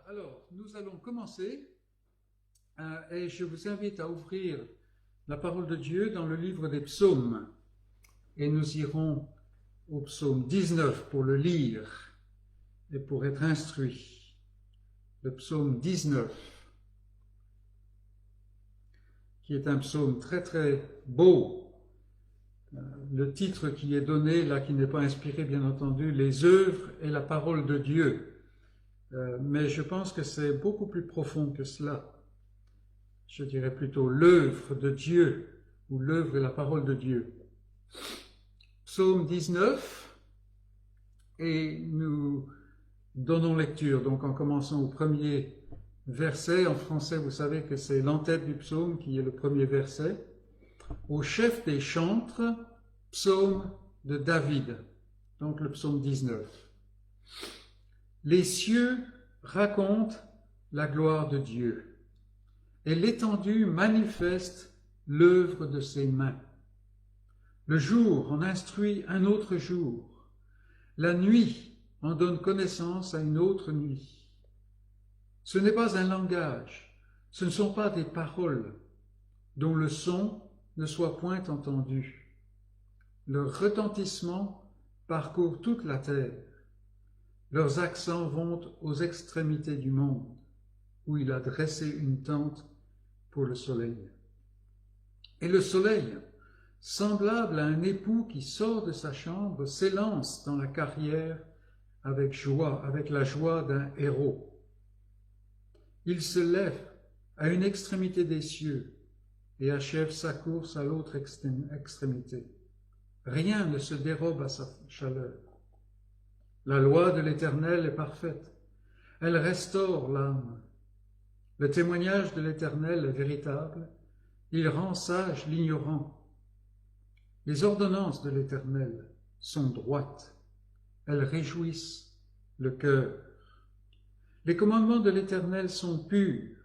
Alors, nous allons commencer et je vous invite à ouvrir la parole de Dieu dans le livre des psaumes. Et nous irons au psaume 19 pour le lire et pour être instruits. Le psaume 19, qui est un psaume très très beau. Le titre qui est donné, là, qui n'est pas inspiré bien entendu, les œuvres et la parole de Dieu. Mais je pense que c'est beaucoup plus profond que cela. Je dirais plutôt l'œuvre de Dieu, ou l'œuvre et la parole de Dieu. Psaume 19, et nous donnons lecture, donc en commençant au premier verset. En français, vous savez que c'est l'entête du psaume qui est le premier verset. Au chef des chantres, psaume de David, donc le psaume 19. Les cieux racontent la gloire de Dieu, et l'étendue manifeste l'œuvre de ses mains. Le jour en instruit un autre jour, la nuit en donne connaissance à une autre nuit. Ce n'est pas un langage, ce ne sont pas des paroles, dont le son ne soit point entendu. Leur retentissement parcourt toute la terre. Leurs accents vont aux extrémités du monde, où il a dressé une tente pour le soleil. Et le soleil, semblable à un époux qui sort de sa chambre, s'élance dans la carrière avec joie, avec la joie d'un héros. Il se lève à une extrémité des cieux et achève sa course à l'autre extrémité. Rien ne se dérobe à sa chaleur. La loi de l'Éternel est parfaite. Elle restaure l'âme. Le témoignage de l'Éternel est véritable. Il rend sage l'ignorant. Les ordonnances de l'Éternel sont droites. Elles réjouissent le cœur. Les commandements de l'Éternel sont purs.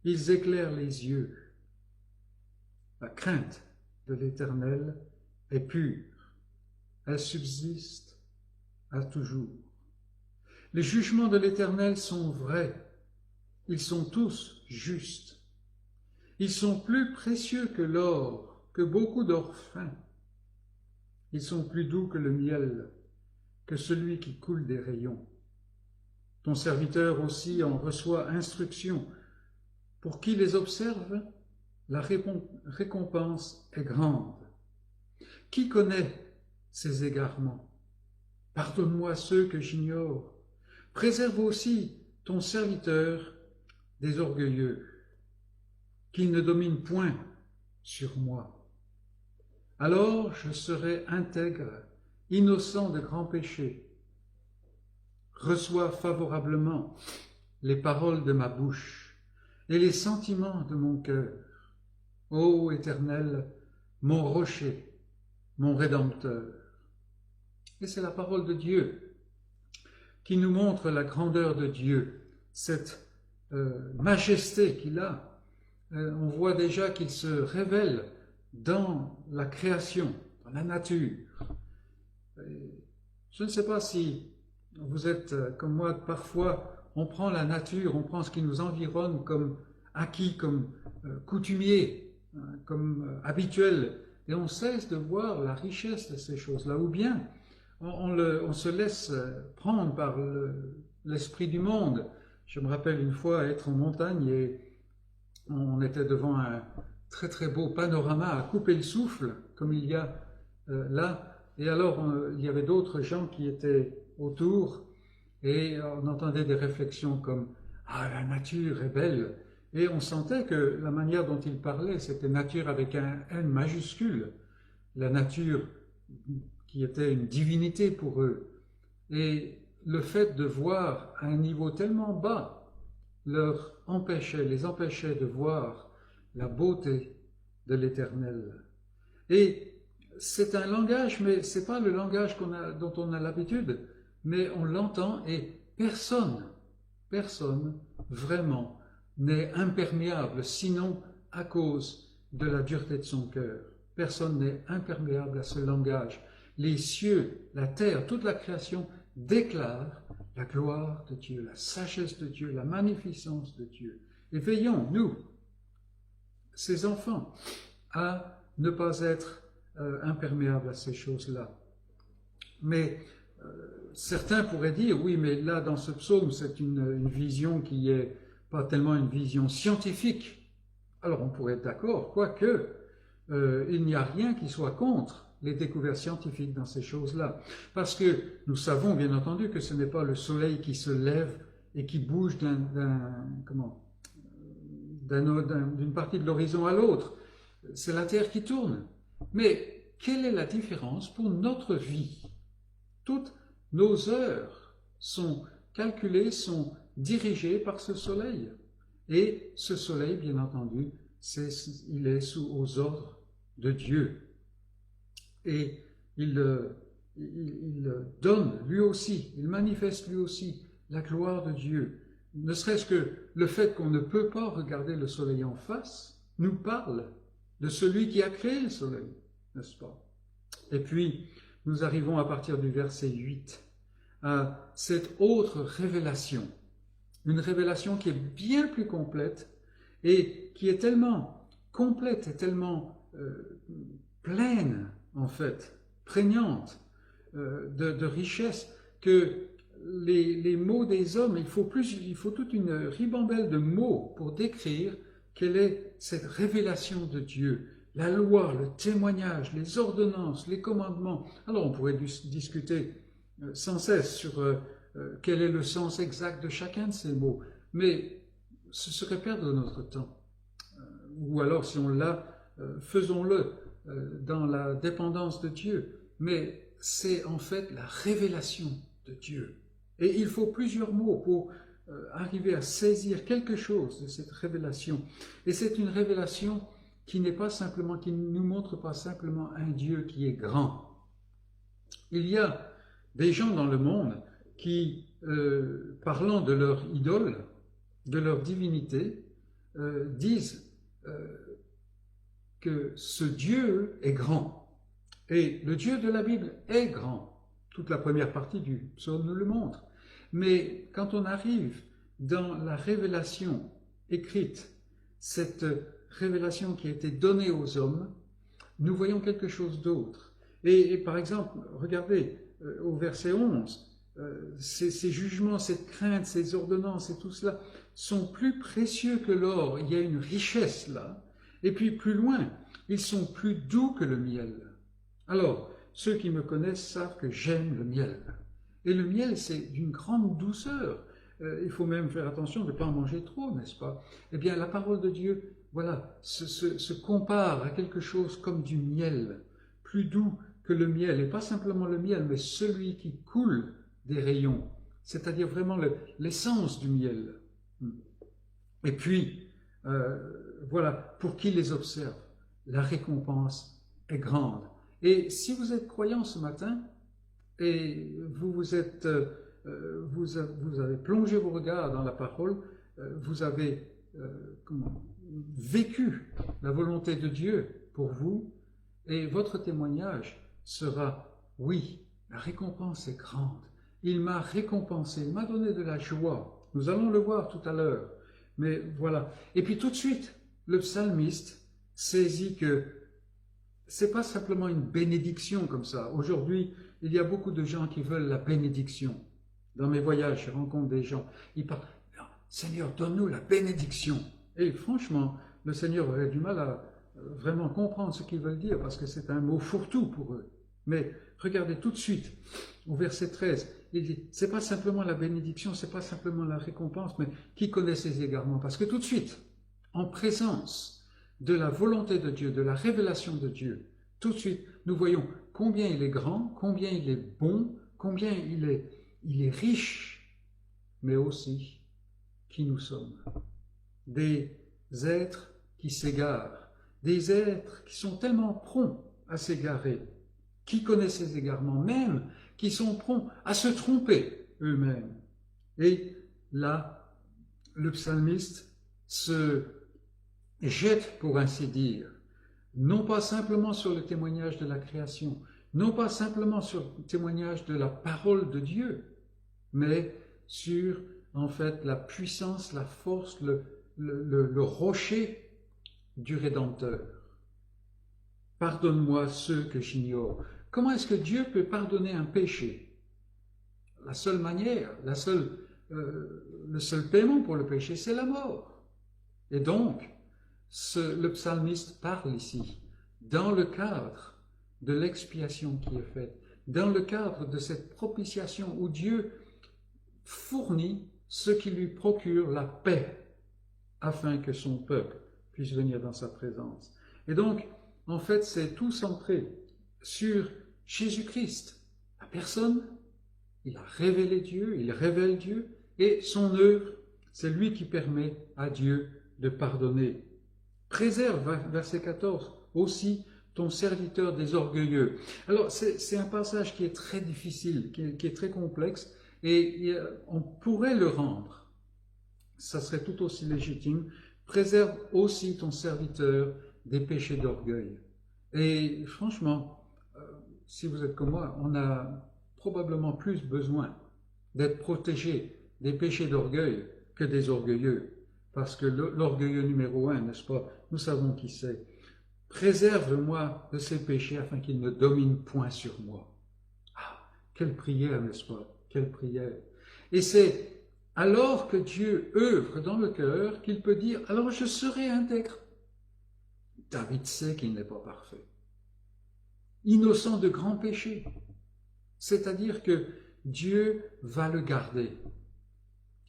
Ils éclairent les yeux. La crainte de l'Éternel est pure. Elle subsiste à toujours. Les jugements de l'Éternel sont vrais. Ils sont tous justes. Ils sont plus précieux que l'or, que beaucoup d'or fin. Ils sont plus doux que le miel, que celui qui coule des rayons. Ton serviteur aussi en reçoit instruction. Pour qui les observe, la récompense est grande. Qui connaît ces égarements? Pardonne-moi ceux que j'ignore. Préserve aussi ton serviteur des orgueilleux, qu'il ne domine point sur moi. Alors je serai intègre, innocent de grands péchés. Reçois favorablement les paroles de ma bouche et les sentiments de mon cœur. Ô Éternel, mon rocher, mon Rédempteur. Et c'est la parole de Dieu qui nous montre la grandeur de Dieu, cette majesté qu'il a. On voit déjà qu'il se révèle dans la création, dans la nature. Je ne sais pas si vous êtes comme moi, parfois on prend la nature, on prend ce qui nous environne comme acquis, comme coutumier, comme habituel, et on cesse de voir la richesse de ces choses-là, ou bien on se laisse prendre par l'esprit du monde. Je me rappelle une fois être en montagne et on était devant un très très beau panorama à couper le souffle, comme il y a là. Et alors il y avait d'autres gens qui étaient autour et on entendait des réflexions comme « Ah, la nature est belle !» Et on sentait que la manière dont ils parlaient, c'était nature avec un N majuscule. La nature qui était une divinité pour eux. Et le fait de voir à un niveau tellement bas les empêchait de voir la beauté de l'Éternel. Et c'est un langage, mais ce n'est pas le langage dont on a l'habitude, mais on l'entend et personne vraiment n'est imperméable, sinon à cause de la dureté de son cœur. Personne n'est imperméable à ce langage. Les cieux, la terre, toute la création déclare la gloire de Dieu, la sagesse de Dieu, la magnificence de Dieu. Et veillons, nous, ces enfants, à ne pas être imperméables à ces choses-là. Mais certains pourraient dire, oui, mais là, dans ce psaume, c'est une vision qui est pas tellement une vision scientifique. Alors, on pourrait être d'accord, quoique il n'y a rien qui soit contre les découvertes scientifiques dans ces choses-là. Parce que nous savons, bien entendu, que ce n'est pas le soleil qui se lève et qui bouge d'une partie de l'horizon à l'autre. C'est la Terre qui tourne. Mais quelle est la différence pour notre vie? Toutes nos heures sont calculées, sont dirigées par ce soleil. Et ce soleil, bien entendu, il est aux ordres de Dieu. Et il donne lui aussi, il manifeste lui aussi la gloire de Dieu. Ne serait-ce que le fait qu'on ne peut pas regarder le soleil en face nous parle de celui qui a créé le soleil, n'est-ce pas? Et puis, nous arrivons à partir du verset 8 à cette autre révélation, une révélation qui est bien plus complète et qui est tellement complète et tellement pleine, en fait, prégnante de richesse, que les mots des hommes, il faut toute une ribambelle de mots pour décrire quelle est cette révélation de Dieu, la loi, le témoignage, les ordonnances, les commandements. Alors on pourrait discuter sans cesse sur quel est le sens exact de chacun de ces mots, mais ce serait perdre notre temps. Ou alors si on l'a, faisons-le dans la dépendance de Dieu. Mais c'est en fait la révélation de Dieu. Et il faut plusieurs mots pour arriver à saisir quelque chose de cette révélation. Et c'est une révélation qui n'est pas simplement, qui ne nous montre pas simplement un Dieu qui est grand. Il y a des gens dans le monde qui, parlant de leur idole, de leur divinité, disent que ce Dieu est grand. Et le Dieu de la Bible est grand. Toute la première partie du psaume nous le montre. Mais quand on arrive dans la révélation écrite, cette révélation qui a été donnée aux hommes, nous voyons quelque chose d'autre. Et par exemple, regardez au verset 11, ces jugements, cette crainte, ces ordonnances et tout cela sont plus précieux que l'or. Il y a une richesse là. Et puis plus loin, ils sont plus doux que le miel. Alors, ceux qui me connaissent savent que j'aime le miel. Et le miel, c'est d'une grande douceur. Il faut même faire attention de ne pas en manger trop, n'est-ce pas? Eh bien, la parole de Dieu, voilà, se compare à quelque chose comme du miel, plus doux que le miel. Et pas simplement le miel, mais celui qui coule des rayons, c'est-à-dire vraiment l'essence du miel. Et puis, voilà, pour qui les observe, la récompense est grande. Et si vous êtes croyant ce matin, et vous avez plongé vos regards dans la parole, vous avez vécu la volonté de Dieu pour vous, et votre témoignage sera, oui, la récompense est grande. Il m'a récompensé, il m'a donné de la joie. Nous allons le voir tout à l'heure. Mais voilà. Et puis tout de suite, le psalmiste saisit que c'est pas simplement une bénédiction comme ça. Aujourd'hui, il y a beaucoup de gens qui veulent la bénédiction. Dans mes voyages, je rencontre des gens. Ils parlent, Seigneur, donne-nous la bénédiction. Et franchement, le Seigneur aurait du mal à vraiment comprendre ce qu'ils veulent dire parce que c'est un mot fourre-tout pour eux. Mais regardez tout de suite, au verset 13, il dit, c'est pas simplement la bénédiction, c'est pas simplement la récompense, mais qui connaît ses égarements? Parce que tout de suite, en présence de la volonté de Dieu, de la révélation de Dieu, tout de suite, nous voyons combien il est grand, combien il est bon, combien il est riche, mais aussi qui nous sommes. Des êtres qui s'égarent, des êtres qui sont tellement prompts à s'égarer, qui connaissent ces égarements, même qui sont prompts à se tromper eux-mêmes. Et là, le psalmiste se jette, pour ainsi dire, non pas simplement sur le témoignage de la création, non pas simplement sur le témoignage de la parole de Dieu, mais sur, en fait, la puissance, la force, le rocher du Rédempteur. Pardonne-moi ceux que j'ignore. Comment est-ce que Dieu peut pardonner un péché? La seule manière, le seul paiement pour le péché, c'est la mort. Et donc, le psalmiste parle ici, dans le cadre de l'expiation qui est faite, dans le cadre de cette propitiation où Dieu fournit ce qui lui procure la paix, afin que son peuple puisse venir dans sa présence. Et donc, en fait, c'est tout centré sur Jésus-Christ, la personne. Il a révélé Dieu, il révèle Dieu, et son œuvre, c'est lui qui permet à Dieu de pardonner. Préserve, verset 14, aussi ton serviteur des orgueilleux. Alors, c'est un passage qui est très difficile, qui est très complexe, et on pourrait le rendre. Ça serait tout aussi légitime. Préserve aussi ton serviteur des péchés d'orgueil. Et franchement, si vous êtes comme moi, on a probablement plus besoin d'être protégé des péchés d'orgueil que des orgueilleux. Parce que l'orgueilleux numéro 1, n'est-ce pas? Nous savons qui c'est. Préserve-moi de ces péchés afin qu'ils ne dominent point sur moi. Ah, quelle prière, n'est-ce pas? Quelle prière. Et c'est alors que Dieu œuvre dans le cœur qu'il peut dire, alors je serai intègre. David sait qu'il n'est pas parfait. Innocent de grands péchés. C'est-à-dire que Dieu va le garder.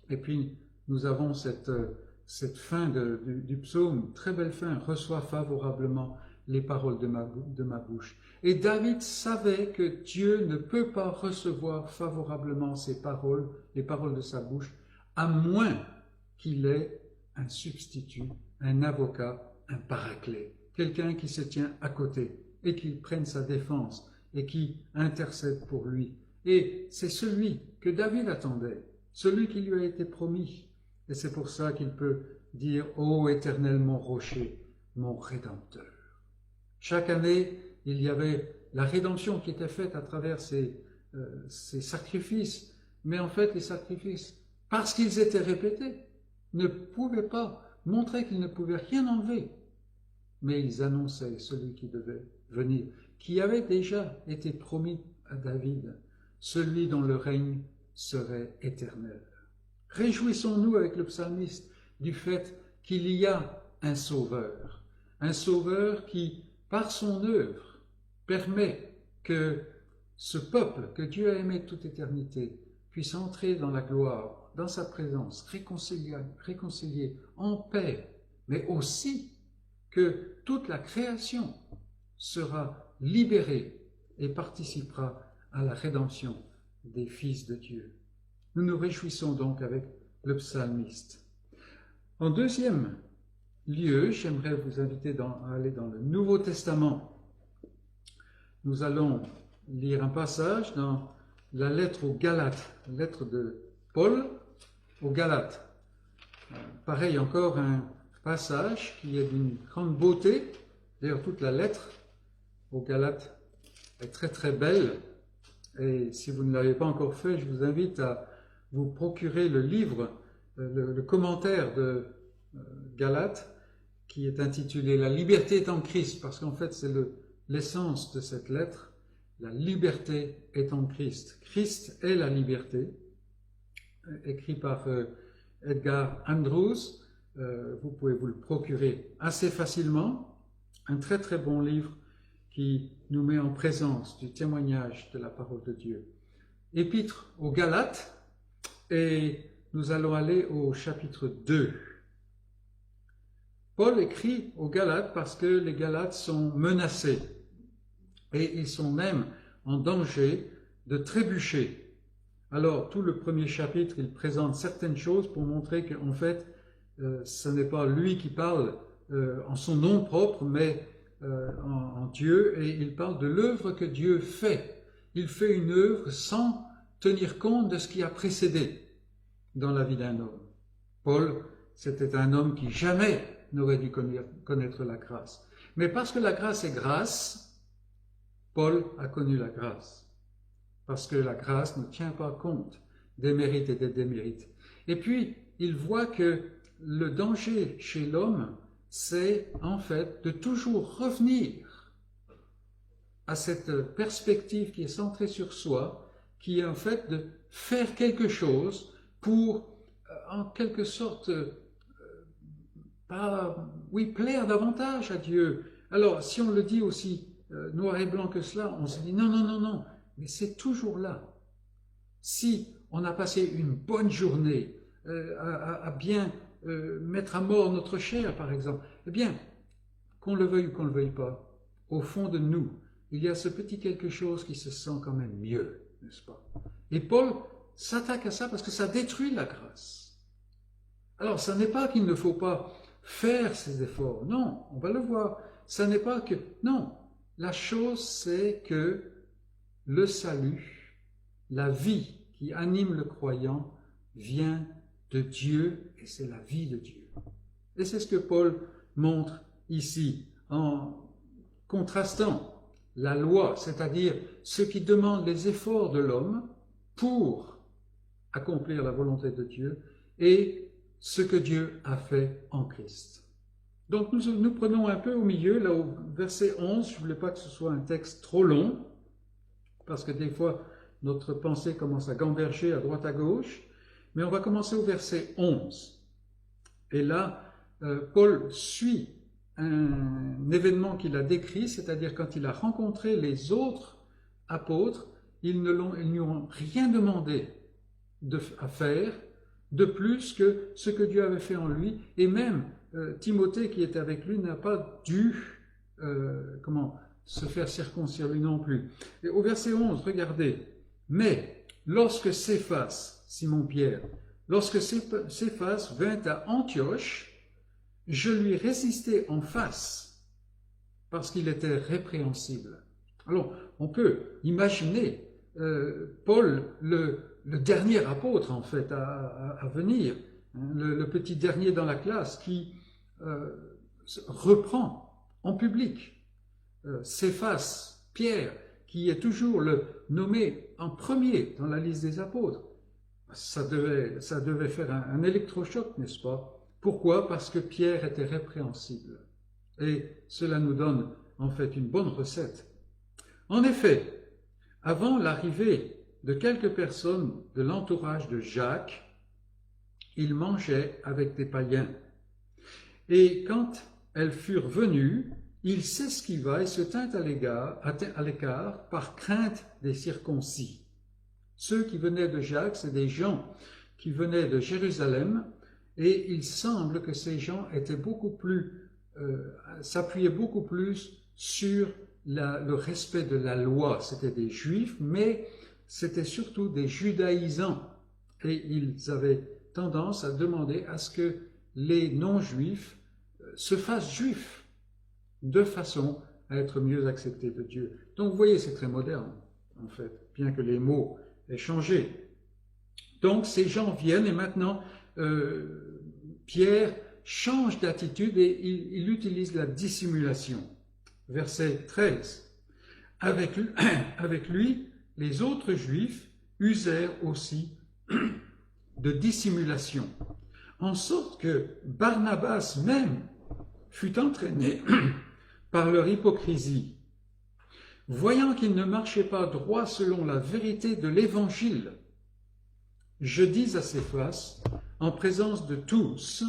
Et puis, nous avons cette fin du psaume, très belle fin, reçois favorablement les paroles de ma bouche. Et David savait que Dieu ne peut pas recevoir favorablement ses paroles, les paroles de sa bouche, à moins qu'il ait un substitut, un avocat, un paraclet, quelqu'un qui se tient à côté et qui prenne sa défense et qui intercède pour lui. Et c'est celui que David attendait, celui qui lui a été promis. Et c'est pour ça qu'il peut dire « Ô Éternel, mon rocher, mon Rédempteur ». Chaque année, il y avait la rédemption qui était faite à travers ces sacrifices. Mais en fait, les sacrifices, parce qu'ils étaient répétés, ne pouvaient pas montrer qu'ils ne pouvaient rien enlever. Mais ils annonçaient celui qui devait venir, qui avait déjà été promis à David, celui dont le règne serait éternel. Réjouissons-nous avec le psalmiste du fait qu'il y a un sauveur qui, par son œuvre, permet que ce peuple que Dieu a aimé de toute éternité puisse entrer dans la gloire, dans sa présence, réconcilié en paix, mais aussi que toute la création sera libérée et participera à la rédemption des fils de Dieu. Nous nous réjouissons donc avec le psalmiste. En deuxième lieu, j'aimerais vous inviter à aller dans le Nouveau Testament. Nous allons lire un passage dans la lettre aux Galates, la lettre de Paul aux Galates. Pareil, encore un passage qui est d'une grande beauté. D'ailleurs, toute la lettre aux Galates est très très belle. Et si vous ne l'avez pas encore fait, je vous invite à vous procurer le livre, le commentaire de Galates, qui est intitulé « La liberté est en Christ », parce qu'en fait c'est l'essence de cette lettre. La liberté est en Christ. Christ est la liberté, écrit par Edgar Andrews. Vous pouvez vous le procurer assez facilement. Un très très bon livre qui nous met en présence du témoignage de la parole de Dieu. Épître aux Galates, et nous allons aller au chapitre 2. Paul écrit aux Galates parce que les Galates sont menacés et ils sont même en danger de trébucher. Alors, tout le premier chapitre, il présente certaines choses pour montrer qu'en fait, ce n'est pas lui qui parle en son nom propre, mais en Dieu, et il parle de l'œuvre que Dieu fait. Il fait une œuvre sans tenir compte de ce qui a précédé dans la vie d'un homme. Paul, c'était un homme qui jamais n'aurait dû connaître la grâce. Mais parce que la grâce est grâce, Paul a connu la grâce. Parce que la grâce ne tient pas compte des mérites et des démérites. Et puis, il voit que le danger chez l'homme, c'est en fait de toujours revenir à cette perspective qui est centrée sur soi, qui est en fait de faire quelque chose pour, en quelque sorte, plaire davantage à Dieu. Alors, si on le dit aussi noir et blanc que cela, on se dit non, non, non, non, mais c'est toujours là. Si on a passé une bonne journée à bien mettre à mort notre chair, par exemple, eh bien, qu'on le veuille ou qu'on ne le veuille pas, au fond de nous, il y a ce petit quelque chose qui se sent quand même mieux, n'est-ce pas? Et Paul s'attaque à ça parce que ça détruit la grâce. Alors, ça n'est pas qu'il ne faut pas faire ces efforts, non, on va le voir. Ça n'est pas que, non, la chose c'est que le salut, la vie qui anime le croyant vient de Dieu et c'est la vie de Dieu. Et c'est ce que Paul montre ici en contrastant la loi, c'est-à-dire ce qui demande les efforts de l'homme pour accomplir la volonté de Dieu et ce que Dieu a fait en Christ. Donc nous prenons un peu au milieu, là au verset 11, je ne voulais pas que ce soit un texte trop long, parce que des fois notre pensée commence à gamberger à droite à gauche, mais on va commencer au verset 11. Et là, Paul suit un événement qu'il a décrit, c'est-à-dire quand il a rencontré les autres apôtres, ils ne lui ont rien demandé à faire de plus que ce que Dieu avait fait en lui, et même Timothée qui était avec lui n'a pas dû se faire circoncire lui non plus. Et au verset 11, regardez, mais lorsque Céphas, Simon-Pierre, lorsque Céphas vint à Antioche, je lui résistai en face, parce qu'il était répréhensible. Alors, on peut imaginer Paul, le dernier apôtre, en fait, à venir, hein, le petit dernier dans la classe, qui reprend en public Céphas, Pierre, qui est toujours le nommé en premier dans la liste des apôtres. Ça devait faire un électrochoc, n'est-ce pas? Pourquoi? Parce que Pierre était répréhensible. Et cela nous donne en fait une bonne recette. En effet, avant l'arrivée de quelques personnes de l'entourage de Jacques, il mangeait avec des païens. Et quand elles furent venues, il s'esquiva et se tint à l'écart par crainte des circoncis. Ceux qui venaient de Jacques, c'est des gens qui venaient de Jérusalem, et il semble que ces gens étaient s'appuyaient beaucoup plus sur le respect de la loi. C'était des Juifs, mais c'était surtout des judaïsants. Et ils avaient tendance à demander à ce que les non-juifs se fassent juifs, de façon à être mieux acceptés de Dieu. Donc vous voyez, c'est très moderne, en fait, bien que les mots aient changé. Donc ces gens viennent et maintenant Pierre change d'attitude et il utilise la dissimulation. Verset 13. Avec lui, les autres Juifs usèrent aussi de dissimulation, en sorte que Barnabas même fut entraîné par leur hypocrisie. Voyant qu'ils ne marchaient pas droit selon la vérité de l'Évangile, je dis à Céphas, en présence de tous,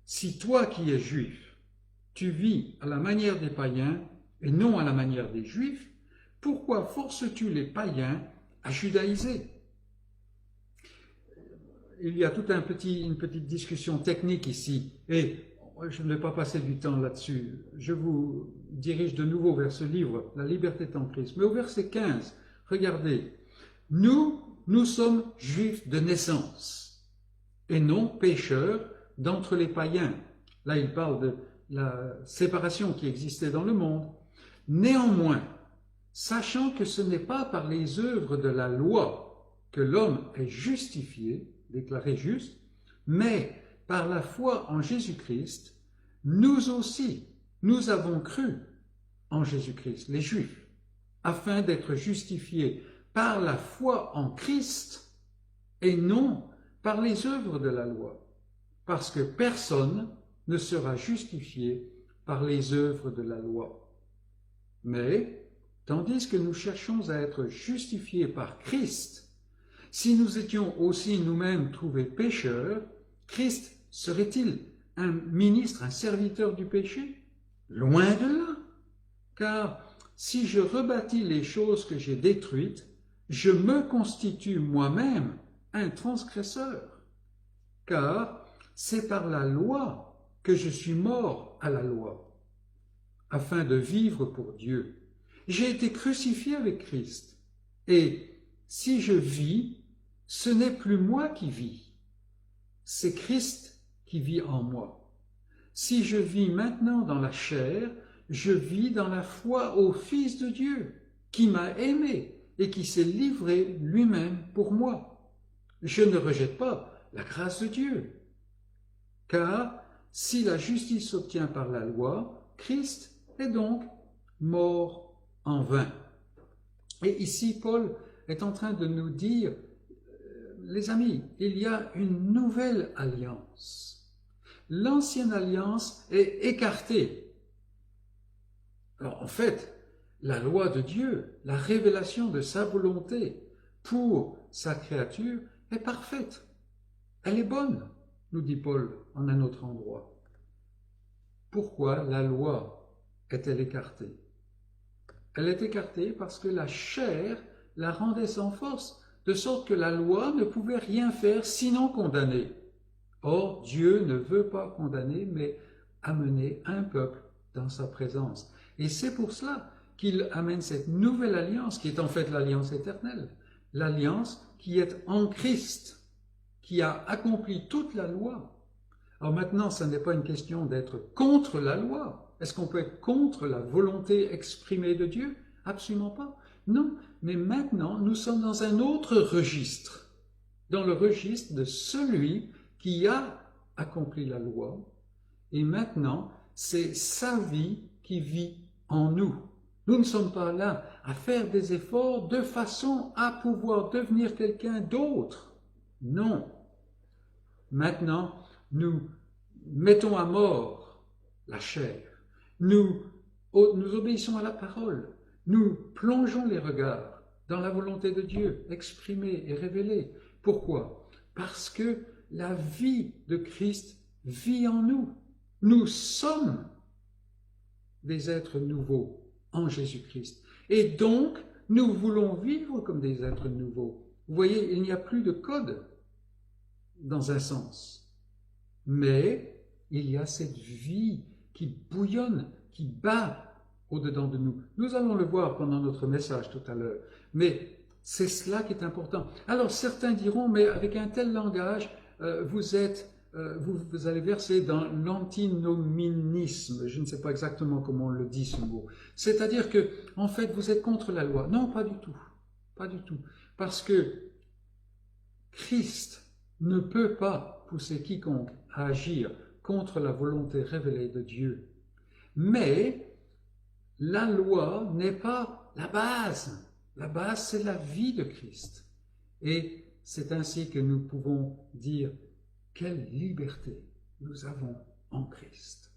si toi qui es juif, tu vis à la manière des païens et non à la manière des juifs, pourquoi forces-tu les païens à judaïser? Il y a toute une petite discussion technique ici, et je ne vais pas passer du temps là-dessus. Je vous dirige de nouveau vers ce livre, La liberté en Christ. Mais au verset 15, regardez, nous sommes juifs de naissance, et non pécheurs d'entre les païens. Là, il parle de la séparation qui existait dans le monde. Néanmoins, sachant que ce n'est pas par les œuvres de la loi que l'homme est justifié, déclaré juste, mais par la foi en Jésus-Christ, nous aussi, nous avons cru en Jésus-Christ, les Juifs, afin d'être justifiés par la foi en Christ et non par les œuvres de la loi, parce que personne ne sera justifié par les œuvres de la loi. Mais, tandis que nous cherchons à être justifiés par Christ, si nous étions aussi nous-mêmes trouvés pécheurs, Christ serait-il un ministre, un serviteur du péché? Loin de là, car si je rebâtis les choses que j'ai détruites, je me constitue moi-même un transgresseur, car c'est par la loi que je suis mort à la loi, afin de vivre pour Dieu. J'ai été crucifié avec Christ, et si je vis, ce n'est plus moi qui vis, c'est Christ qui vit en moi. Si je vis maintenant dans la chair, je vis dans la foi au Fils de Dieu, qui m'a aimé et qui s'est livré lui-même pour moi. Je ne rejette pas la grâce de Dieu, car si la justice s'obtient par la loi, Christ est donc mort en vain. Et ici, Paul est en train de nous dire, les amis, il y a une nouvelle alliance. L'ancienne alliance est écartée. Alors, en fait, la loi de Dieu, la révélation de sa volonté pour sa créature est parfaite. Elle est bonne, nous dit Paul en un autre endroit. Pourquoi la loi est-elle écartée? Elle est écartée parce que la chair la rendait sans force, de sorte que la loi ne pouvait rien faire sinon condamner. Or, Dieu ne veut pas condamner, mais amener un peuple dans sa présence. Et c'est pour cela qu'il amène cette nouvelle alliance, qui est en fait l'alliance éternelle, l'alliance qui est en Christ, qui a accompli toute la loi. Alors maintenant, ce n'est pas une question d'être contre la loi. Est-ce qu'on peut être contre la volonté exprimée de Dieu? Absolument pas. Non, mais maintenant, nous sommes dans un autre registre, dans le registre de celui qui a accompli la loi, et maintenant, c'est sa vie qui vit en nous. Nous ne sommes pas là à faire des efforts de façon à pouvoir devenir quelqu'un d'autre. Non. Maintenant, nous mettons à mort la chair. Nous obéissons à la parole. Nous plongeons les regards dans la volonté de Dieu, exprimée et révélée. Pourquoi? Parce que la vie de Christ vit en nous. Nous sommes des êtres nouveaux en Jésus-Christ. Et donc, nous voulons vivre comme des êtres nouveaux. Vous voyez, il n'y a plus de code dans un sens. Mais il y a cette vie qui bouillonne, qui bat au-dedans de nous. Nous allons le voir pendant notre message tout à l'heure. Mais c'est cela qui est important. Alors certains diront, mais avec un tel langage, vous allez verser dans l'antinominisme. Je ne sais pas exactement comment on le dit ce mot. C'est-à-dire que, en fait, vous êtes contre la loi. Non, pas du tout. Pas du tout. Parce que Christ ne peut pas pousser quiconque à agir contre la volonté révélée de Dieu. Mais la loi n'est pas la base. La base, c'est la vie de Christ. Et c'est ainsi que nous pouvons dire quelle liberté nous avons en Christ.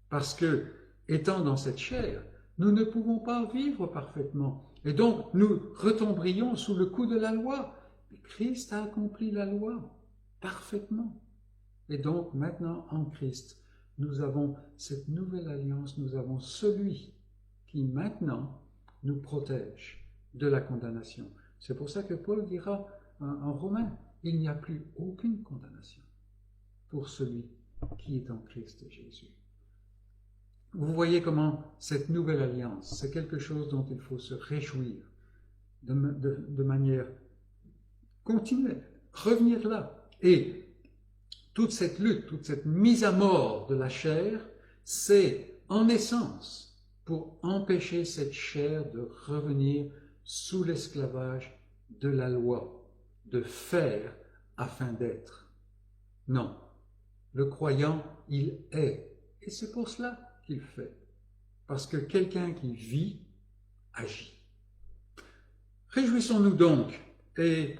Parce que, étant dans cette chair, nous ne pouvons pas vivre parfaitement. Et donc, nous retomberions sous le coup de la loi. Mais Christ a accompli la loi parfaitement. Et donc, maintenant, en Christ, nous avons cette nouvelle alliance, nous avons celui qui, maintenant, nous protège de la condamnation. C'est pour ça que Paul dira en Romains, il n'y a plus aucune condamnation pour celui qui est en Christ Jésus. Vous voyez comment cette nouvelle alliance, c'est quelque chose dont il faut se réjouir de manière continuelle, revenir là. Et toute cette lutte, toute cette mise à mort de la chair, c'est en essence pour empêcher cette chair de revenir sous l'esclavage de la loi, de faire afin d'être. Non, le croyant, il est, et c'est pour cela qu'il fait, parce que quelqu'un qui vit, agit. Réjouissons-nous donc, et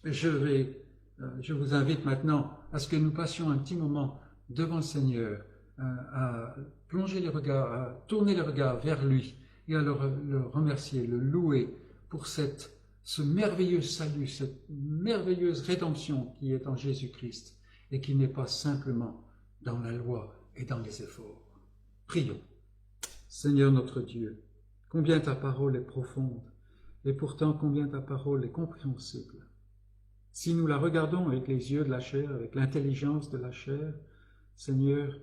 Et je vous invite maintenant à ce que nous passions un petit moment devant le Seigneur, à plonger les regards, à tourner les regards vers lui et à le remercier, le louer pour ce merveilleux salut, cette merveilleuse rédemption qui est en Jésus-Christ et qui n'est pas simplement dans la loi et dans les efforts. Prions. Seigneur notre Dieu, combien ta parole est profonde et pourtant combien ta parole est compréhensible. Si nous la regardons avec les yeux de la chair, avec l'intelligence de la chair, Seigneur,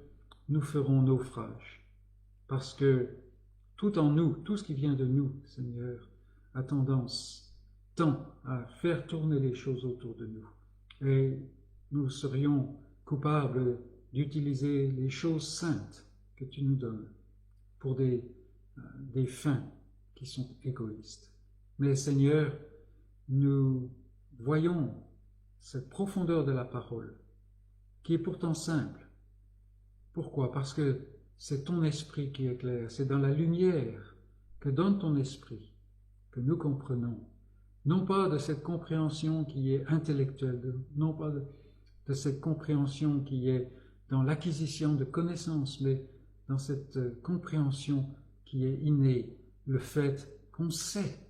nous ferons naufrage, parce que tout en nous, tout ce qui vient de nous, Seigneur, a tend à faire tourner les choses autour de nous. Et nous serions coupables d'utiliser les choses saintes que tu nous donnes pour des fins qui sont égoïstes. Mais Seigneur, nous voyons cette profondeur de la parole, qui est pourtant simple. Pourquoi? Parce que c'est ton esprit qui éclaire, c'est dans la lumière que donne ton esprit que nous comprenons, non pas de cette compréhension qui est intellectuelle, non pas de cette compréhension qui est dans l'acquisition de connaissances, mais dans cette compréhension qui est innée, le fait qu'on sait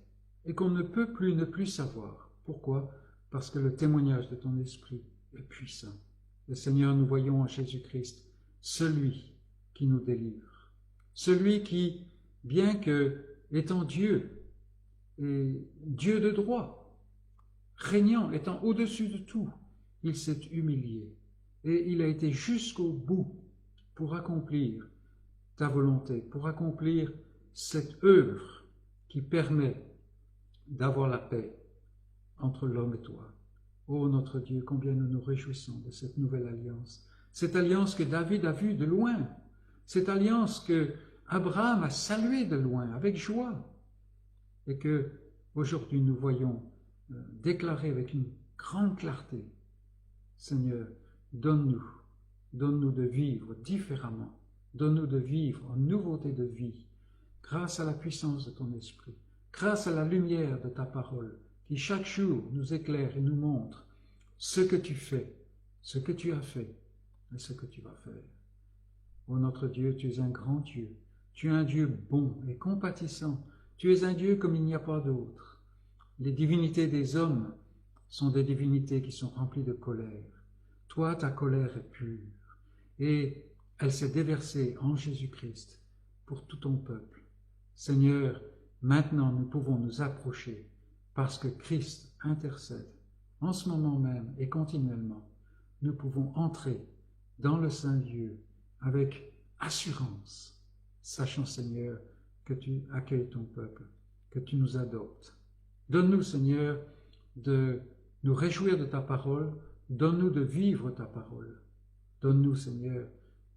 et qu'on ne peut plus ne plus savoir. Pourquoi? Parce que le témoignage de ton esprit est puissant. Et Seigneur, nous voyons en Jésus-Christ celui qui nous délivre, celui qui, bien que étant Dieu, et Dieu de droit, régnant, étant au-dessus de tout, il s'est humilié et il a été jusqu'au bout pour accomplir ta volonté, pour accomplir cette œuvre qui permet d'avoir la paix entre l'homme et toi. Ô notre Dieu, combien nous nous réjouissons de cette nouvelle alliance, cette alliance que David a vue de loin, cette alliance que Abraham a saluée de loin, avec joie, et que aujourd'hui nous voyons déclarer avec une grande clarté. Seigneur, donne-nous de vivre différemment, donne-nous de vivre en nouveauté de vie, grâce à la puissance de ton esprit, grâce à la lumière de ta parole, qui chaque jour nous éclaire et nous montre ce que tu fais, ce que tu as fait et ce que tu vas faire. Ô notre Dieu, tu es un grand Dieu, tu es un Dieu bon et compatissant, tu es un Dieu comme il n'y a pas d'autre. Les divinités des hommes sont des divinités qui sont remplies de colère. Toi, ta colère est pure et elle s'est déversée en Jésus-Christ pour tout ton peuple. Seigneur, maintenant nous pouvons nous approcher parce que Christ intercède en ce moment même et continuellement. Nous pouvons entrer dans le Saint-Lieu avec assurance, sachant, Seigneur, que tu accueilles ton peuple, que tu nous adoptes. Donne-nous, Seigneur, de nous réjouir de ta parole, donne-nous de vivre ta parole. Donne-nous, Seigneur,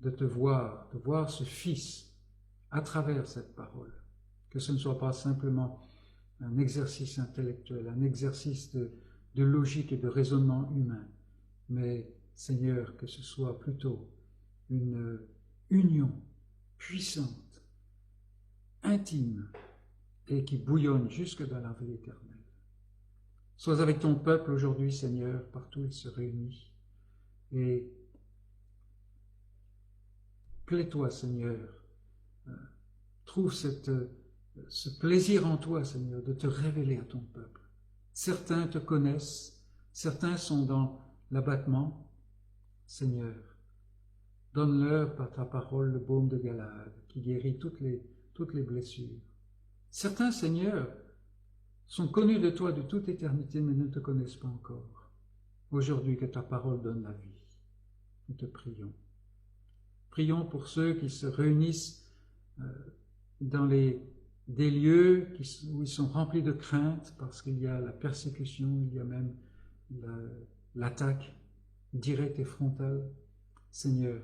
de te voir, de voir ce Fils à travers cette parole. Que ce ne soit pas simplement un exercice intellectuel, un exercice de logique et de raisonnement humain, mais, Seigneur, que ce soit plutôt une union puissante, intime, et qui bouillonne jusque dans la vie éternelle. Sois avec ton peuple aujourd'hui, Seigneur, partout où il se réunit, et plais-toi, Seigneur, trouve ce plaisir en toi, Seigneur, de te révéler à ton peuple. Certains te connaissent, certains sont dans l'abattement. Seigneur, donne-leur par ta parole le baume de Galade qui guérit toutes les blessures. Certains, Seigneur, sont connus de toi de toute éternité, mais ne te connaissent pas encore. Aujourd'hui, que ta parole donne la vie. Nous te prions. Prions pour ceux qui se réunissent dans des lieux où ils sont remplis de crainte parce qu'il y a la persécution, il y a même l'attaque directe et frontale. Seigneur,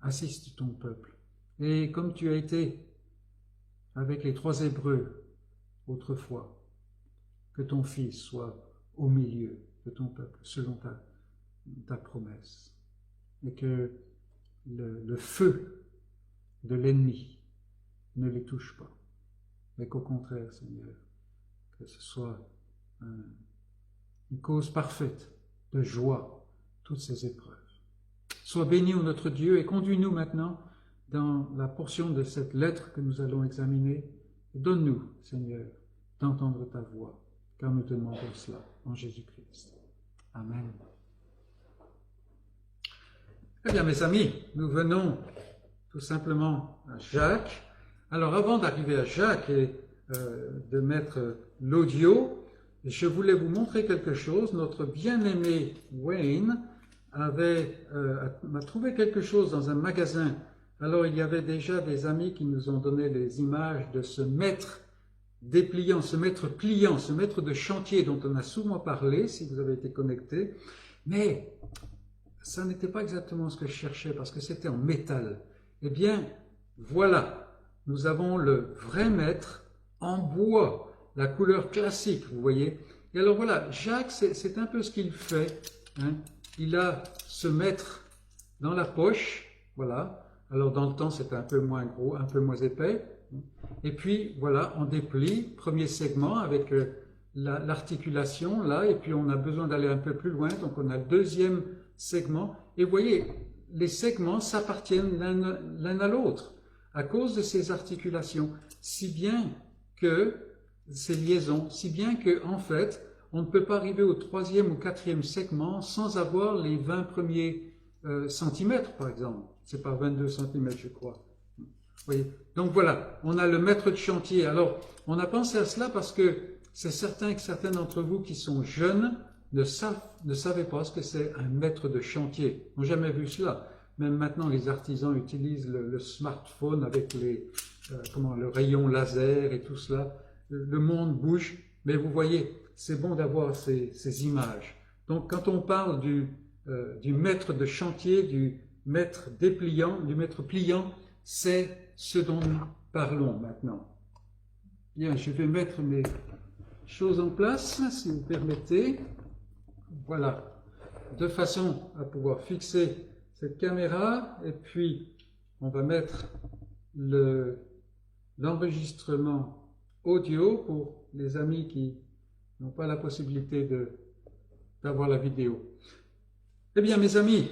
assiste ton peuple. Et comme tu as été avec les 3 Hébreux autrefois, que ton Fils soit au milieu de ton peuple selon ta promesse. Et que le feu de l'ennemi ne les touche pas. Mais qu'au contraire, Seigneur, que ce soit une cause parfaite de joie, toutes ces épreuves. Sois béni, ô notre Dieu, et conduis-nous maintenant dans la portion de cette lettre que nous allons examiner. Donne-nous, Seigneur, d'entendre ta voix, car nous te demandons cela en Jésus-Christ. Amen. Eh bien, mes amis, nous venons tout simplement à Jacques. Alors, avant d'arriver à Jacques et de mettre l'audio, je voulais vous montrer quelque chose. Notre bien-aimé Wayne m'a trouvé quelque chose dans un magasin. Alors, il y avait déjà des amis qui nous ont donné les images de ce maître dépliant, ce maître pliant, ce maître de chantier dont on a souvent parlé, si vous avez été connecté. Mais ça n'était pas exactement ce que je cherchais, parce que c'était en métal. Eh bien, voilà, nous avons le vrai maître en bois, la couleur classique, vous voyez. Et alors voilà, Jacques, c'est un peu ce qu'il fait. Hein. Il a ce maître dans la poche, voilà. Alors dans le temps, c'était un peu moins gros, un peu moins épais. Et puis voilà, on déplie, premier segment avec l'articulation là, et puis on a besoin d'aller un peu plus loin, donc on a le deuxième segment. Et vous voyez, les segments s'appartiennent l'un à l'autre à cause de ces articulations, si bien que ces liaisons, si bien que en fait, on ne peut pas arriver au troisième ou quatrième segment sans avoir les 20 premiers centimètres, par exemple. C'est pas 22 centimètres, je crois. Vous voyez. Donc voilà, on a le maître de chantier. Alors, on a pensé à cela parce que c'est certain que certains d'entre vous qui sont jeunes ne savaient pas ce que c'est un maître de chantier. Ils n'ont jamais vu cela. Même maintenant, les artisans utilisent le smartphone avec le rayon laser et tout cela. Le monde bouge, mais vous voyez, c'est bon d'avoir ces images. Donc, quand on parle du maître de chantier, du maître dépliant, du maître pliant, c'est ce dont nous parlons maintenant. Bien, je vais mettre mes choses en place, si vous permettez. Voilà, de façon à pouvoir fixer cette caméra, et puis on va mettre l'enregistrement audio pour les amis qui n'ont pas la possibilité d'avoir la vidéo. Eh bien, mes amis,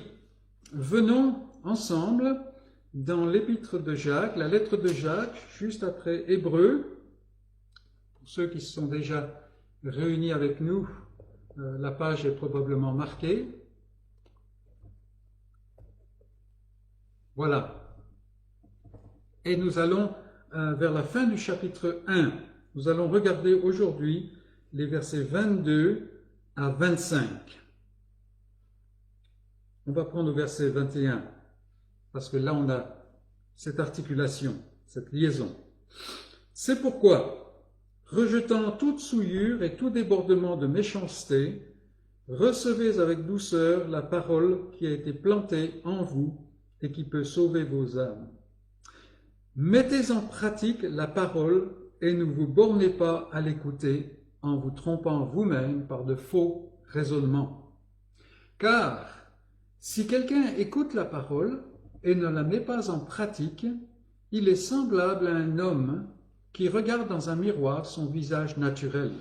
venons ensemble dans l'épître de Jacques, la lettre de Jacques, juste après Hébreux. Pour ceux qui se sont déjà réunis avec nous, la page est probablement marquée. Voilà. Et nous allons vers la fin du chapitre 1. Nous allons regarder aujourd'hui les versets 22 à 25. On va prendre le verset 21, parce que là on a cette articulation, cette liaison. C'est pourquoi, rejetant toute souillure et tout débordement de méchanceté, recevez avec douceur la parole qui a été plantée en vous et qui peut sauver vos âmes. Mettez en pratique la parole et ne vous bornez pas à l'écouter en vous trompant vous-même par de faux raisonnements. Car si quelqu'un écoute la parole et ne la met pas en pratique, il est semblable à un homme qui regarde dans un miroir son visage naturel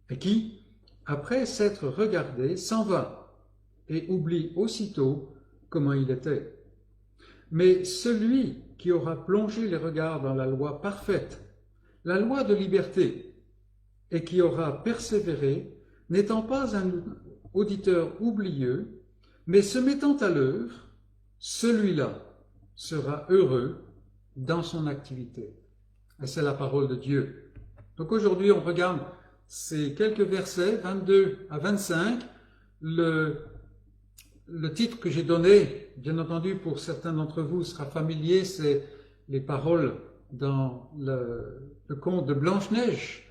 et qui, après s'être regardé, s'en va et oublie aussitôt comment il était. Mais celui qui aura plongé les regards dans la loi parfaite, la loi de liberté, et qui aura persévéré, n'étant pas un auditeur oublieux, mais se mettant à l'œuvre, celui-là sera heureux dans son activité. Et c'est la parole de Dieu. Donc aujourd'hui, on regarde ces quelques versets, 22 à 25. Le titre que j'ai donné, bien entendu, pour certains d'entre vous sera familier, c'est les paroles dans le conte de Blanche-Neige,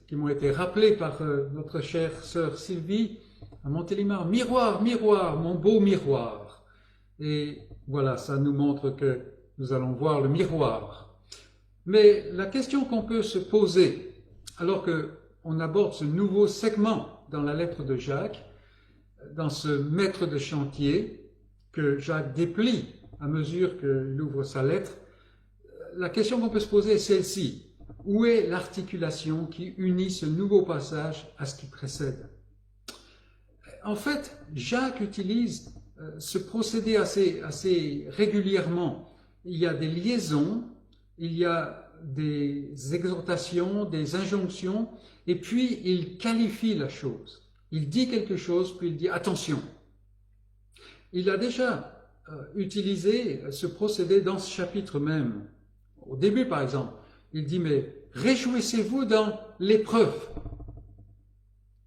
qui m'ont été rappelées par notre chère sœur Sylvie à Montélimar. Miroir, miroir, mon beau miroir. Et voilà, ça nous montre que nous allons voir le miroir. Mais la question qu'on peut se poser, alors qu'on aborde ce nouveau segment dans la lettre de Jacques, dans ce maître de chantier que Jacques déplie à mesure qu'il ouvre sa lettre, la question qu'on peut se poser est celle-ci. Où est l'articulation qui unit ce nouveau passage à ce qui précède? En fait, Jacques utilise ce procédé assez régulièrement. Il y a des liaisons, il y a des exhortations, des injonctions, et puis il qualifie la chose. Il dit quelque chose, puis il dit « attention ». Il a déjà utilisé ce procédé dans ce chapitre même. Au début, par exemple, il dit « mais réjouissez-vous dans l'épreuve ».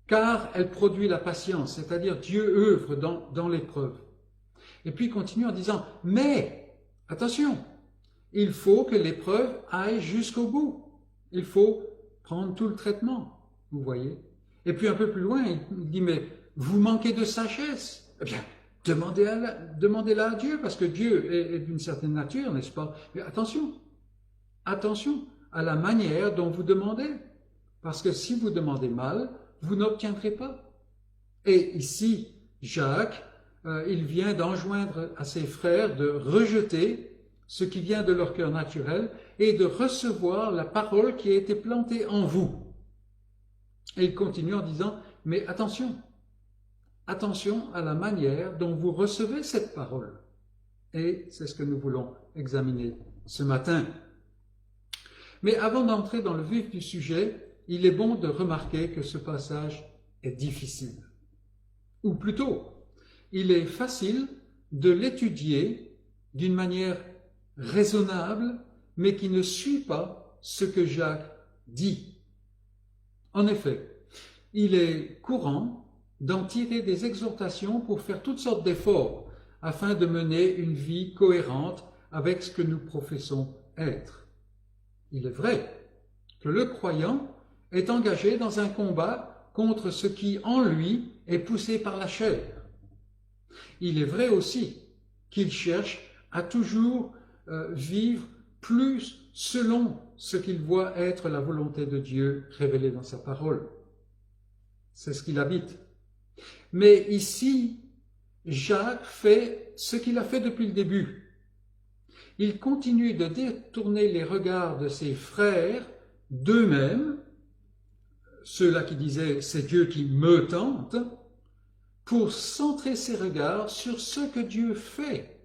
Car elle produit la patience, c'est-à-dire Dieu œuvre dans l'épreuve. Et puis il continue en disant, mais, attention, il faut que l'épreuve aille jusqu'au bout. Il faut prendre tout le traitement, vous voyez. Et puis un peu plus loin, il dit, mais vous manquez de sagesse. Eh bien, demandez-la à Dieu, parce que Dieu est d'une certaine nature, n'est-ce pas? Mais attention à la manière dont vous demandez. Parce que si vous demandez mal, vous n'obtiendrez pas. Et ici, Jacques, il vient d'enjoindre à ses frères de rejeter ce qui vient de leur cœur naturel et de recevoir la parole qui a été plantée en vous. Et il continue en disant, mais attention à la manière dont vous recevez cette parole. Et c'est ce que nous voulons examiner ce matin. Mais avant d'entrer dans le vif du sujet, il est bon de remarquer que ce passage est difficile. Ou plutôt, il est facile de l'étudier d'une manière raisonnable, mais qui ne suit pas ce que Jacques dit. En effet, il est courant d'en tirer des exhortations pour faire toutes sortes d'efforts afin de mener une vie cohérente avec ce que nous professons être. Il est vrai que le croyant est engagé dans un combat contre ce qui, en lui, est poussé par la chair. Il est vrai aussi qu'il cherche à toujours vivre plus selon ce qu'il voit être la volonté de Dieu révélée dans sa parole. C'est ce qu'il habite. Mais ici, Jacques fait ce qu'il a fait depuis le début. Il continue de détourner les regards de ses frères d'eux-mêmes, ceux-là qui disaient « c'est Dieu qui me tente », pour centrer ses regards sur ce que Dieu fait.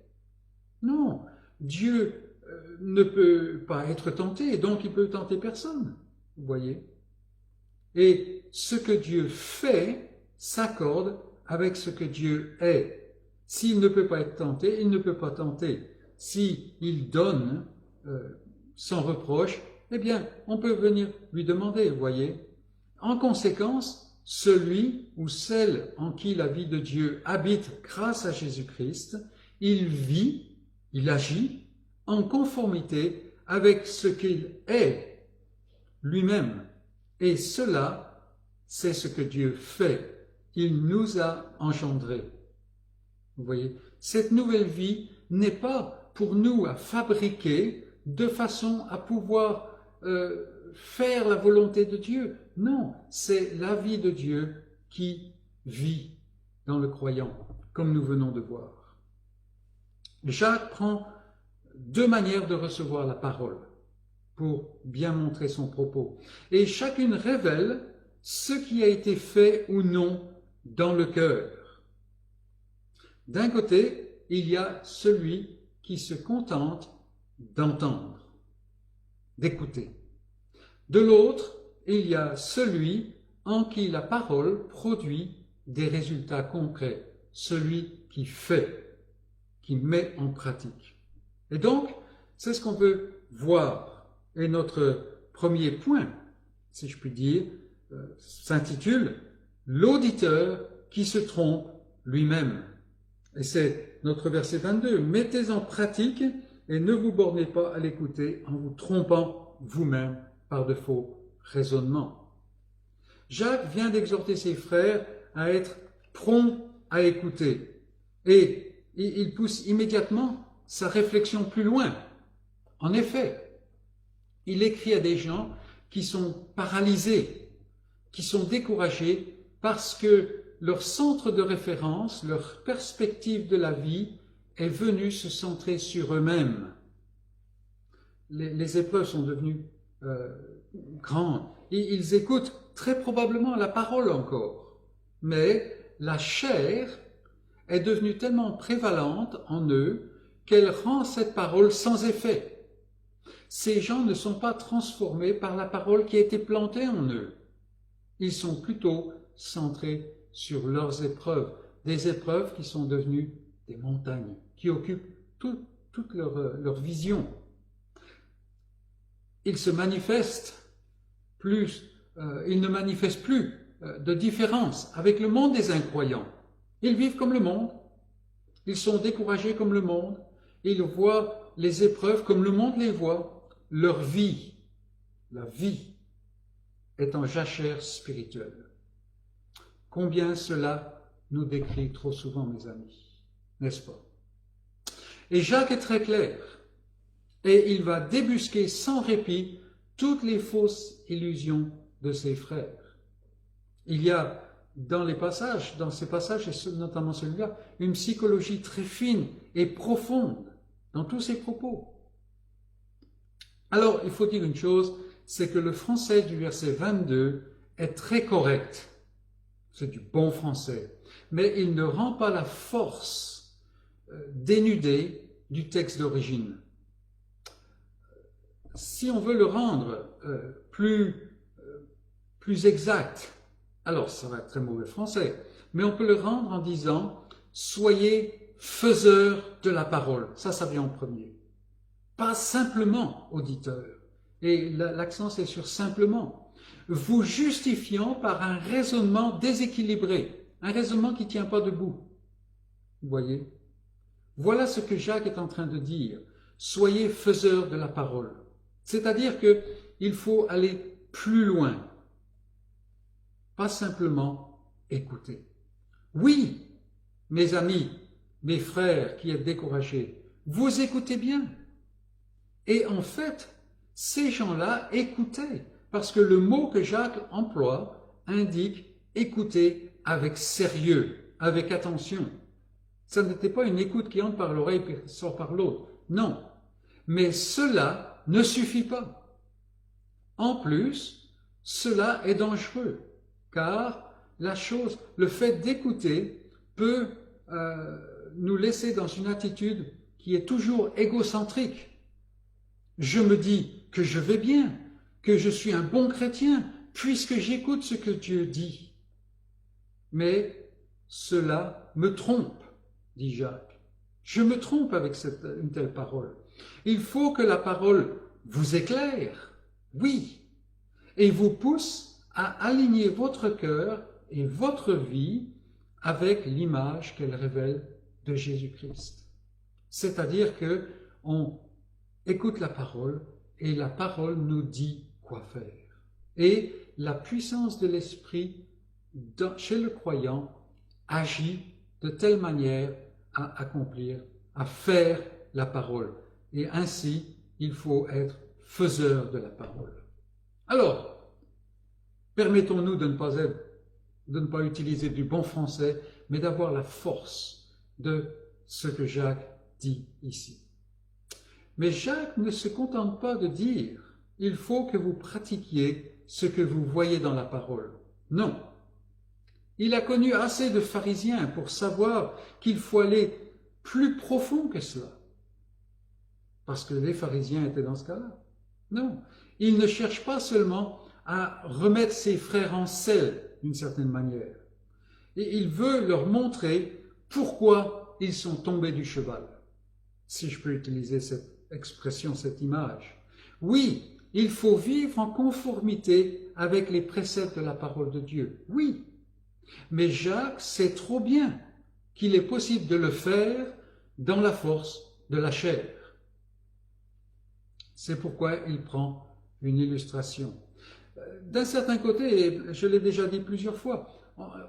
Non, Dieu ne peut pas être tenté, et donc il peut tenter personne, vous voyez. Et ce que Dieu fait s'accorde avec ce que Dieu est. S'il ne peut pas être tenté, il ne peut pas tenter. S'il donne sans reproche, eh bien, on peut venir lui demander, vous voyez. En conséquence, celui ou celle en qui la vie de Dieu habite grâce à Jésus-Christ, il vit, il agit en conformité avec ce qu'il est lui-même. Et cela, c'est ce que Dieu fait. Il nous a engendrés. Vous voyez, cette nouvelle vie n'est pas pour nous à fabriquer de façon à pouvoir faire la volonté de Dieu. Non, c'est la vie de Dieu qui vit dans le croyant, comme nous venons de voir. Jacques prend deux manières de recevoir la parole pour bien montrer son propos. Et chacune révèle ce qui a été fait ou non dans le cœur. D'un côté, il y a celui qui se contente d'entendre, d'écouter. De l'autre, il y a celui en qui la parole produit des résultats concrets, celui qui fait, qui met en pratique. Et donc, c'est ce qu'on veut voir. Et notre premier point, si je puis dire, s'intitule « L'auditeur qui se trompe lui-même ». Et c'est notre verset 22. « Mettez en pratique et ne vous bornez pas à l'écouter en vous trompant vous-même par de faux raisonnements. » Jacques vient d'exhorter ses frères à être prompts à écouter. Et il pousse immédiatement sa réflexion plus loin. En effet, il écrit à des gens qui sont paralysés, qui sont découragés parce que leur centre de référence, leur perspective de la vie est venue se centrer sur eux-mêmes. Les épreuves sont devenues euh, grande. Ils écoutent très probablement la parole encore, mais la chair est devenue tellement prévalente en eux qu'elle rend cette parole sans effet. Ces gens ne sont pas transformés par la parole qui a été plantée en eux. Ils sont plutôt centrés sur leurs épreuves, des épreuves qui sont devenues des montagnes, qui occupent toute leur vision. Ils se manifestent ils ne manifestent plus de différence avec le monde des incroyants. Ils vivent comme le monde, ils sont découragés comme le monde, ils voient les épreuves comme le monde les voit. Leur vie, la vie, est en jachère spirituelle. Combien cela nous décrit trop souvent, mes amis, n'est-ce pas? Et Jacques est très clair, et il va débusquer sans répit toutes les fausses illusions de ses frères. Il y a dans ces passages, et notamment celui-là, une psychologie très fine et profonde dans tous ses propos. Alors, il faut dire une chose, c'est que le français du verset 22 est très correct. C'est du bon français. Mais il ne rend pas la force dénudée du texte d'origine. Si on veut le rendre plus exact, alors ça va être très mauvais français, mais on peut le rendre en disant « Soyez faiseurs de la parole ». Ça vient en premier. Pas simplement auditeur. Et l'accent c'est sur simplement. Vous justifiant par un raisonnement déséquilibré, un raisonnement qui ne tient pas debout. Vous voyez? Voilà ce que Jacques est en train de dire. Soyez faiseurs de la parole. C'est-à-dire qu'il faut aller plus loin. Pas simplement écouter. Oui, mes amis, mes frères qui êtes découragés, vous écoutez bien. Et en fait, ces gens-là écoutaient, parce que le mot que Jacques emploie indique écouter avec sérieux, avec attention. Ça n'était pas une écoute qui entre par l'oreille et qui sort par l'autre. Non. Mais cela ne suffit pas. En plus, cela est dangereux, car le fait d'écouter peut nous laisser dans une attitude qui est toujours égocentrique. Je me dis que je vais bien, que je suis un bon chrétien, puisque j'écoute ce que Dieu dit. Mais cela me trompe, dit Jacques. Je me trompe avec une telle parole. Il faut que la parole vous éclaire, oui, et vous pousse à aligner votre cœur et votre vie avec l'image qu'elle révèle de Jésus-Christ. C'est-à-dire qu'on écoute la parole et la parole nous dit quoi faire. Et la puissance de l'esprit chez le croyant agit de telle manière à accomplir, à faire la parole. Et ainsi, il faut être faiseur de la parole. Alors, permettons-nous de ne pas utiliser du bon français, mais d'avoir la force de ce que Jacques dit ici. Mais Jacques ne se contente pas de dire « il faut que vous pratiquiez ce que vous voyez dans la parole ». Non. Il a connu assez de pharisiens pour savoir qu'il faut aller plus profond que cela. Parce que les pharisiens étaient dans ce cas-là. Non. Il ne cherche pas seulement à remettre ses frères en selle d'une certaine manière. Et il veut leur montrer pourquoi ils sont tombés du cheval. Si je peux utiliser cette expression, cette image. Oui, il faut vivre en conformité avec les préceptes de la parole de Dieu. Oui. Mais Jacques sait trop bien qu'il est possible de le faire dans la force de la chair. C'est pourquoi il prend une illustration. D'un certain côté, et je l'ai déjà dit plusieurs fois,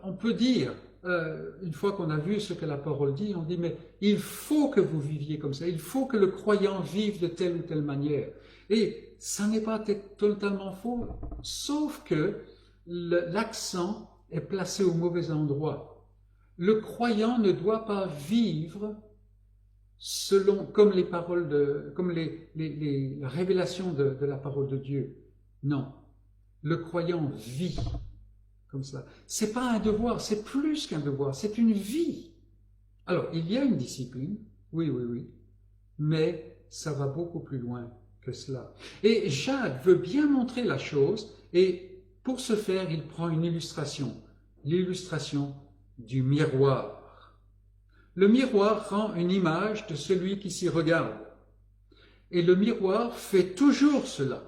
on peut dire, une fois qu'on a vu ce que la parole dit, on dit, mais il faut que vous viviez comme ça, il faut que le croyant vive de telle ou telle manière. Et ça n'est pas totalement faux, sauf que l'accent est placé au mauvais endroit. Le croyant ne doit pas vivre comme les paroles comme la révélation de la parole de Dieu. Non. Le croyant vit comme cela. C'est pas un devoir, c'est plus qu'un devoir, c'est une vie. Alors, il y a une discipline, oui, mais ça va beaucoup plus loin que cela. Et Jacques veut bien montrer la chose, et pour ce faire, il prend une illustration, l'illustration du miroir. Le miroir rend une image de celui qui s'y regarde. Et le miroir fait toujours cela,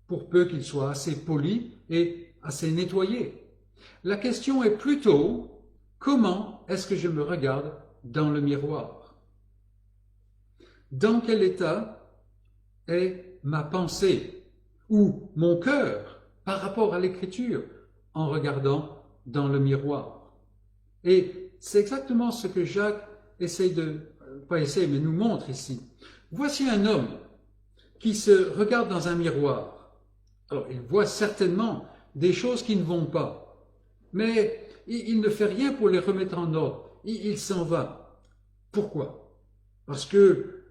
pour peu qu'il soit assez poli et assez nettoyé. La question est plutôt, comment est-ce que je me regarde dans le miroir? Dans quel état est ma pensée ou mon cœur par rapport à l'écriture en regardant dans le miroir? Et c'est exactement ce que Jacques mais nous montre ici. Voici un homme qui se regarde dans un miroir. Alors, il voit certainement des choses qui ne vont pas. Mais il ne fait rien pour les remettre en ordre. Il s'en va. Pourquoi? Parce que,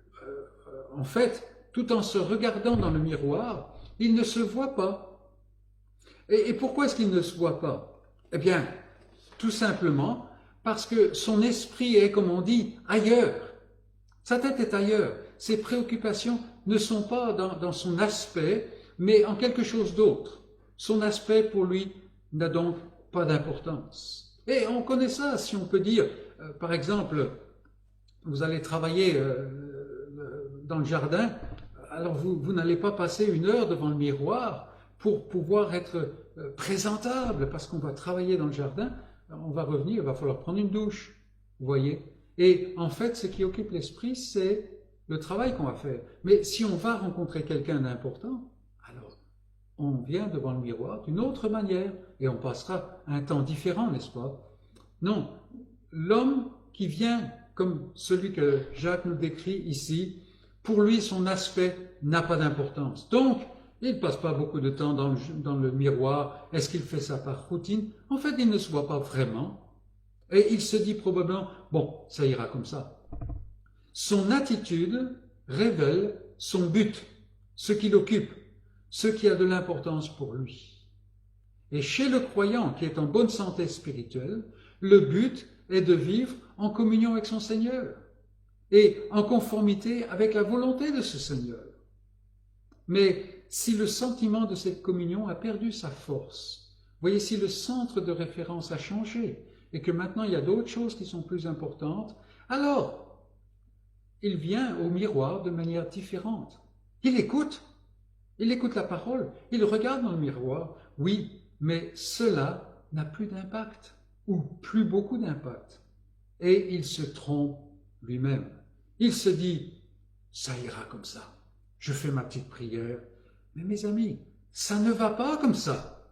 en fait, tout en se regardant dans le miroir, il ne se voit pas. Et pourquoi est-ce qu'il ne se voit pas? Eh bien, tout simplement parce que son esprit est, comme on dit, ailleurs. Sa tête est ailleurs. Ses préoccupations ne sont pas dans son aspect, mais en quelque chose d'autre. Son aspect, pour lui, n'a donc pas d'importance. Et on connaît ça, si on peut dire, par exemple, vous allez travailler dans le jardin, alors vous n'allez pas passer une heure devant le miroir pour pouvoir être présentable, parce qu'on va travailler dans le jardin, on va revenir, il va falloir prendre une douche, vous voyez. Et en fait, ce qui occupe l'esprit, c'est le travail qu'on va faire. Mais si on va rencontrer quelqu'un d'important, alors on vient devant le miroir d'une autre manière et on passera un temps différent, n'est-ce pas? Non, l'homme qui vient comme celui que Jacques nous décrit ici, pour lui, son aspect n'a pas d'importance. Donc, il ne passe pas beaucoup de temps dans le miroir. Est-ce qu'il fait ça par routine? En fait, il ne se voit pas vraiment. Et il se dit probablement, bon, ça ira comme ça. Son attitude révèle son but, ce qui l'occupe, ce qui a de l'importance pour lui. Et chez le croyant qui est en bonne santé spirituelle, le but est de vivre en communion avec son Seigneur et en conformité avec la volonté de ce Seigneur. Mais si le sentiment de cette communion a perdu sa force, voyez, si le centre de référence a changé et que maintenant il y a d'autres choses qui sont plus importantes, alors il vient au miroir de manière différente. Il écoute la parole, il regarde dans le miroir, oui, mais cela n'a plus d'impact, ou plus beaucoup d'impact. Et il se trompe lui-même. Il se dit, ça ira comme ça, je fais ma petite prière, mais mes amis, ça ne va pas comme ça.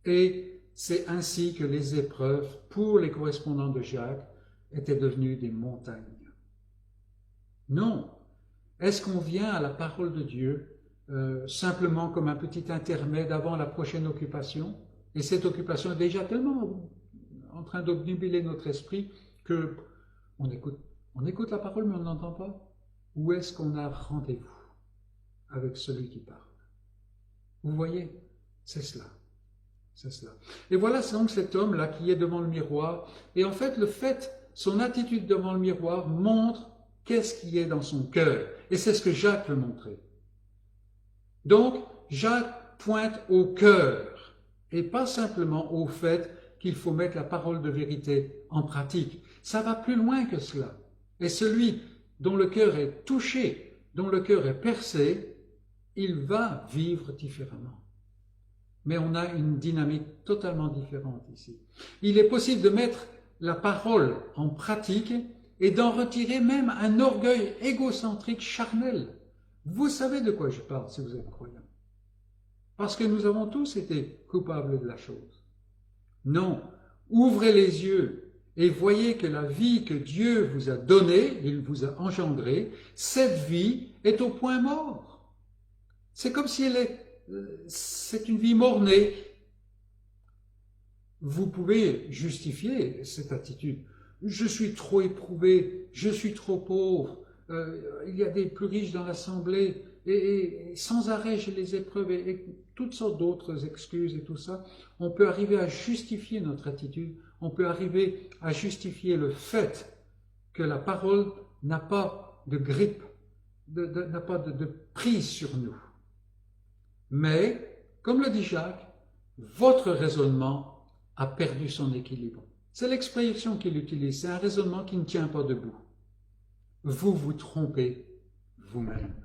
Et c'est ainsi que les épreuves, pour les correspondants de Jacques, étaient devenues des montagnes. Non, est-ce qu'on vient à la parole de Dieu simplement comme un petit intermède avant la prochaine occupation? Et cette occupation est déjà tellement en train d'obnubiler notre esprit que on écoute la parole mais on n'entend pas. Où est-ce qu'on a rendez-vous avec celui qui parle? Vous voyez, c'est cela. C'est cela. Et voilà donc cet homme-là qui est devant le miroir. Et en fait, son attitude devant le miroir montre qu'est-ce qui est dans son cœur. Et c'est ce que Jacques veut montrer. Donc, Jacques pointe au cœur et pas simplement au fait qu'il faut mettre la parole de vérité en pratique. Ça va plus loin que cela. Et celui dont le cœur est touché, dont le cœur est percé, il va vivre différemment. Mais on a une dynamique totalement différente ici. Il est possible de mettre la parole en pratique et d'en retirer même un orgueil égocentrique charnel. Vous savez de quoi je parle si vous êtes croyant. Parce que nous avons tous été coupables de la chose. Non, ouvrez les yeux et voyez que la vie que Dieu vous a donnée, il vous a engendrée, cette vie est au point mort. C'est comme si c'est une vie mort-née. Vous pouvez justifier cette attitude. Je suis trop éprouvé, je suis trop pauvre, il y a des plus riches dans l'assemblée, et sans arrêt j'ai les épreuves, et toutes sortes d'autres excuses et tout ça, on peut arriver à justifier notre attitude, on peut arriver à justifier le fait que la parole n'a pas de grippe, n'a pas de prise sur nous. Mais, comme le dit Jacques, votre raisonnement a perdu son équilibre. C'est l'expression qu'il utilise, c'est un raisonnement qui ne tient pas debout. Vous vous trompez vous-même.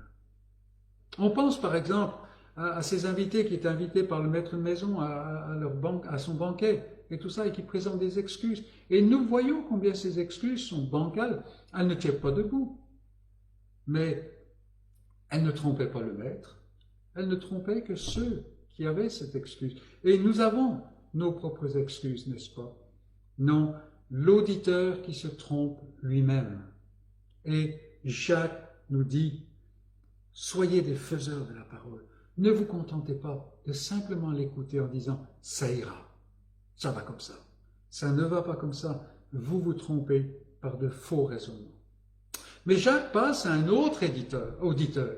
On pense par exemple à ces invités qui étaient invités par le maître de maison à son banquet et tout ça, et qui présentent des excuses. Et nous voyons combien ces excuses sont bancales, elles ne tiennent pas debout. Mais elles ne trompaient pas le maître, elles ne trompaient que ceux qui avaient cette excuse. Et nous avons nos propres excuses, n'est-ce pas? Non, l'auditeur qui se trompe lui-même. Et Jacques nous dit, soyez des faiseurs de la parole. Ne vous contentez pas de simplement l'écouter en disant, ça ira, ça va comme ça. Ça ne va pas comme ça. Vous vous trompez par de faux raisonnements. Mais Jacques passe à un autre auditeur.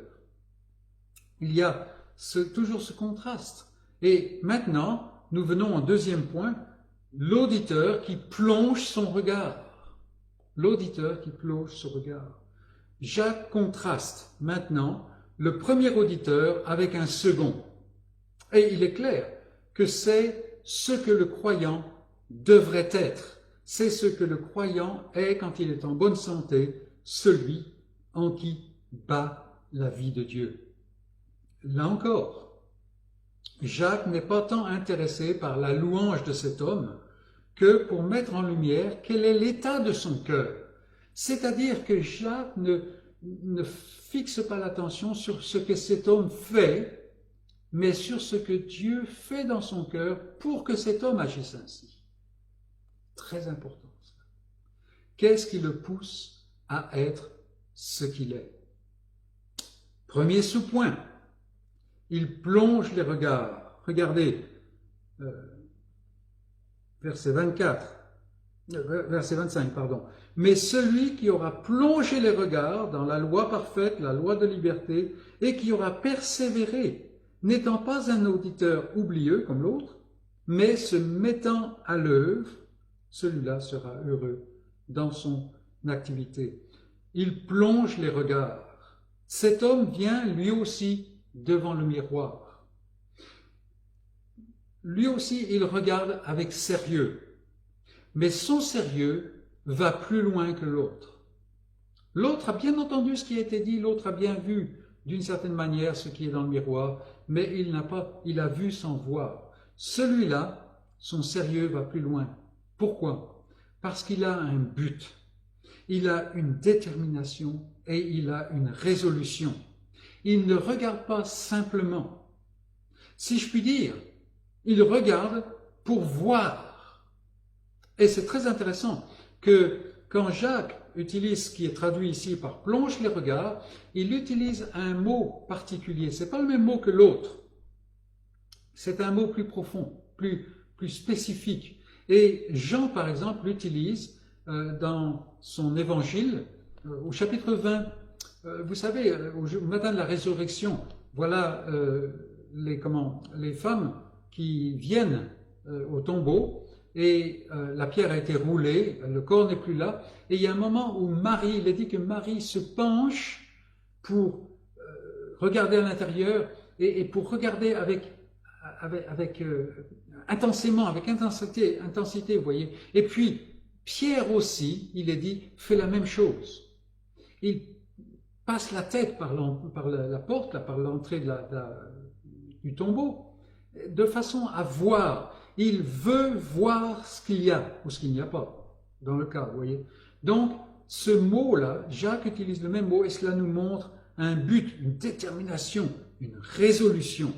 Il y a toujours ce contraste. Et maintenant, nous venons au deuxième point, l'auditeur qui plonge son regard. L'auditeur qui plonge son regard. Jacques contraste maintenant le premier auditeur avec un second. Et il est clair que c'est ce que le croyant devrait être. C'est ce que le croyant est quand il est en bonne santé, celui en qui bat la vie de Dieu. Là encore, Jacques n'est pas tant intéressé par la louange de cet homme que pour mettre en lumière quel est l'état de son cœur. C'est-à-dire que Jacques ne fixe pas l'attention sur ce que cet homme fait, mais sur ce que Dieu fait dans son cœur pour que cet homme agisse ainsi. Très important. Qu'est-ce qui le pousse à être ce qu'il est? Premier sous-point, il plonge les regards. Regardez, verset 25, pardon. Mais celui qui aura plongé les regards dans la loi parfaite, la loi de liberté, et qui aura persévéré, n'étant pas un auditeur oublieux comme l'autre, mais se mettant à l'œuvre, celui-là sera heureux dans son activité. Il plonge les regards. Cet homme vient lui aussi devant le miroir. Lui aussi, il regarde avec sérieux. Mais son sérieux va plus loin que l'autre. L'autre a bien entendu ce qui a été dit, l'autre a bien vu d'une certaine manière ce qui est dans le miroir, mais il a vu sans voir. Celui-là, son sérieux va plus loin. Pourquoi? Parce qu'il a un but, il a une détermination et il a une résolution. Il ne regarde pas simplement. Si je puis dire, il regarde pour voir. Et c'est très intéressant que quand Jacques utilise ce qui est traduit ici par plonge les regards, il utilise un mot particulier. Ce n'est pas le même mot que l'autre. C'est un mot plus profond, plus spécifique. Et Jean, par exemple, l'utilise dans son évangile, au chapitre 20. Vous savez, au matin de la résurrection, voilà les femmes qui viennent au tombeau, et la pierre a été roulée, le corps n'est plus là, et il y a un moment où Marie, il est dit que Marie se penche pour regarder à l'intérieur, et pour regarder avec intensément, avec intensité, vous voyez. Et puis, Pierre aussi, il est dit, fait la même chose. Il passe la tête par la porte, par l'entrée du tombeau, de façon à voir. Il veut voir ce qu'il y a ou ce qu'il n'y a pas, dans le cas, vous voyez. Donc, ce mot-là, Jacques utilise le même mot et cela nous montre un but, une détermination, une résolution.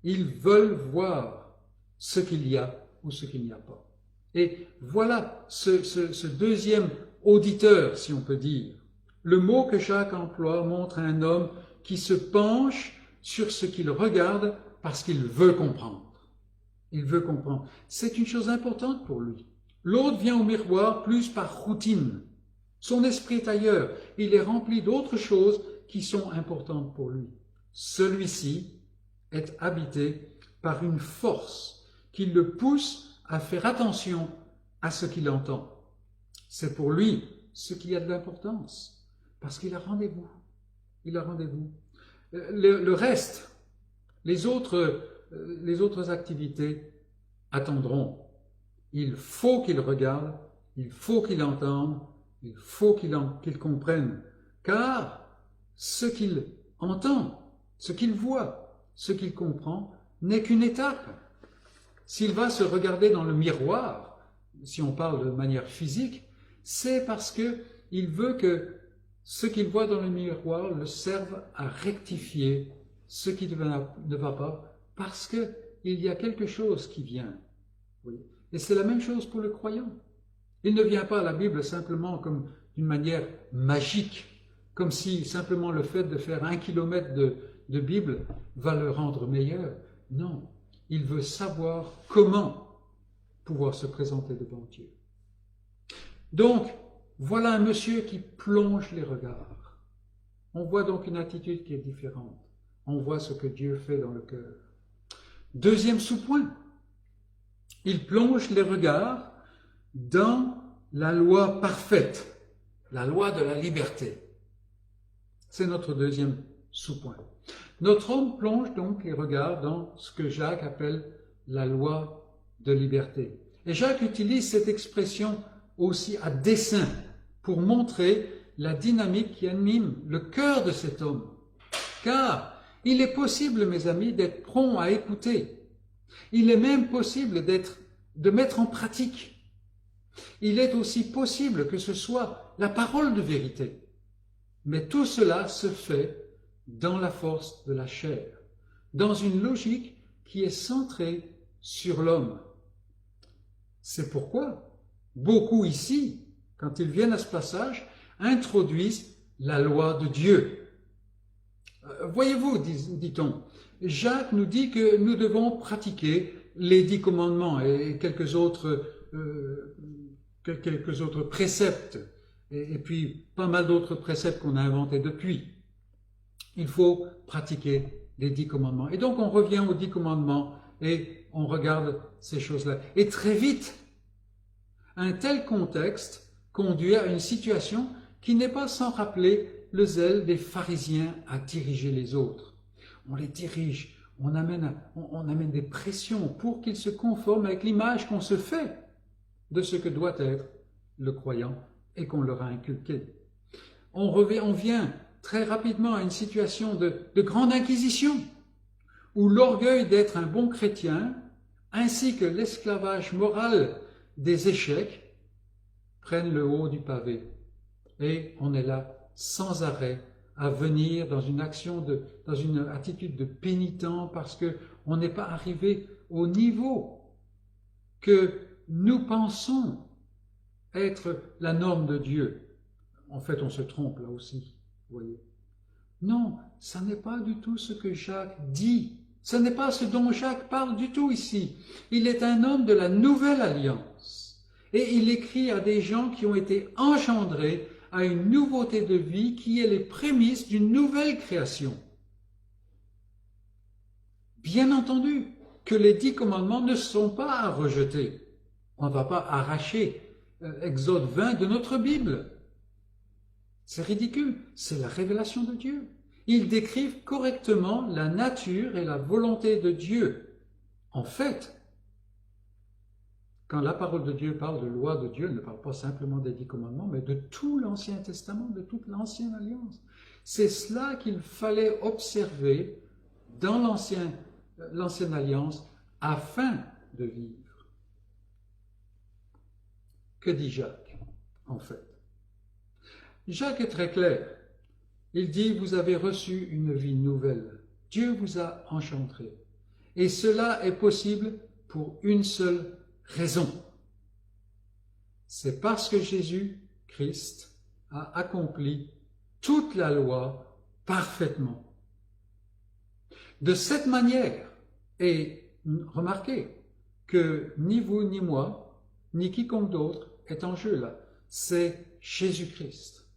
Ils veulent voir ce qu'il y a ou ce qu'il n'y a pas. Et voilà ce deuxième auditeur, si on peut dire. Le mot que Jacques emploie montre un homme qui se penche sur ce qu'il regarde parce qu'il veut comprendre. Il veut comprendre. C'est une chose importante pour lui. L'autre vient au miroir plus par routine. Son esprit est ailleurs. Il est rempli d'autres choses qui sont importantes pour lui. Celui-ci est habité par une force qui le pousse à faire attention à ce qu'il entend. C'est pour lui ce qui a de l'importance, parce qu'il a rendez-vous. Il a rendez-vous. Le reste, les autres activités attendront. Il faut qu'il regarde, il faut qu'il entende, il faut qu'il comprenne, car ce qu'il entend, ce qu'il voit, ce qu'il comprend, n'est qu'une étape. S'il va se regarder dans le miroir, si on parle de manière physique, c'est parce qu'il veut que ce qu'il voit dans le miroir le serve à rectifier ce qui ne va pas, parce qu'il y a quelque chose qui vient. Oui. Et c'est la même chose pour le croyant. Il ne vient pas à la Bible simplement comme d'une manière magique, comme si simplement le fait de faire 1 kilomètre de Bible va le rendre meilleur. Non, il veut savoir comment pouvoir se présenter devant Dieu. Donc, voilà un monsieur qui plonge les regards. On voit donc une attitude qui est différente. On voit ce que Dieu fait dans le cœur. Deuxième sous-point, il plonge les regards dans la loi parfaite, la loi de la liberté. C'est notre deuxième sous-point. Notre homme plonge donc les regards dans ce que Jacques appelle la loi de liberté. Et Jacques utilise cette expression aussi à dessein pour montrer la dynamique qui anime le cœur de cet homme. Car il est possible, mes amis, d'être prompt à écouter. Il est même possible de mettre en pratique. Il est aussi possible que ce soit la parole de vérité. Mais tout cela se fait dans la force de la chair, dans une logique qui est centrée sur l'homme. C'est pourquoi beaucoup ici, quand ils viennent à ce passage, introduisent la loi de Dieu. Voyez-vous, dit-on, Jacques nous dit que nous devons pratiquer les 10 commandements et quelques autres préceptes, et puis pas mal d'autres préceptes qu'on a inventés depuis. Il faut pratiquer les 10 commandements. Et donc on revient aux 10 commandements et on regarde ces choses-là. Et très vite, un tel contexte conduit à une situation qui n'est pas sans rappeler le zèle des pharisiens à diriger les autres. On les dirige, on amène des pressions pour qu'ils se conforment avec l'image qu'on se fait de ce que doit être le croyant et qu'on leur a inculqué. On vient très rapidement à une situation de grande inquisition, où l'orgueil d'être un bon chrétien, ainsi que l'esclavage moral des échecs, prennent le haut du pavé. Et on est là sans arrêt à venir dans une attitude de pénitent parce qu'on n'est pas arrivé au niveau que nous pensons être la norme de Dieu. En fait, on se trompe là aussi, vous voyez. Non, ça n'est pas du tout ce que Jacques dit. Ce n'est pas ce dont Jacques parle du tout ici. Il est un homme de la nouvelle alliance. Et il écrit à des gens qui ont été engendrés à une nouveauté de vie qui est les prémices d'une nouvelle création. Bien entendu que les 10 commandements ne sont pas à rejeter. On ne va pas arracher Exode 20 de notre Bible. C'est ridicule, c'est la révélation de Dieu. Ils décrivent correctement la nature et la volonté de Dieu. En fait, quand la parole de Dieu parle de loi de Dieu, elle ne parle pas simplement des 10 commandements, mais de tout l'Ancien Testament, de toute l'Ancienne Alliance. C'est cela qu'il fallait observer dans l'Ancienne Alliance afin de vivre. Que dit Jacques, en fait? Jacques est très clair. Il dit, vous avez reçu une vie nouvelle. Dieu vous a engendré. Et cela est possible pour une seule raison. C'est parce que Jésus-Christ a accompli toute la loi parfaitement. De cette manière, et remarquez que ni vous ni moi, ni quiconque d'autre est en jeu là, c'est Jésus-Christ.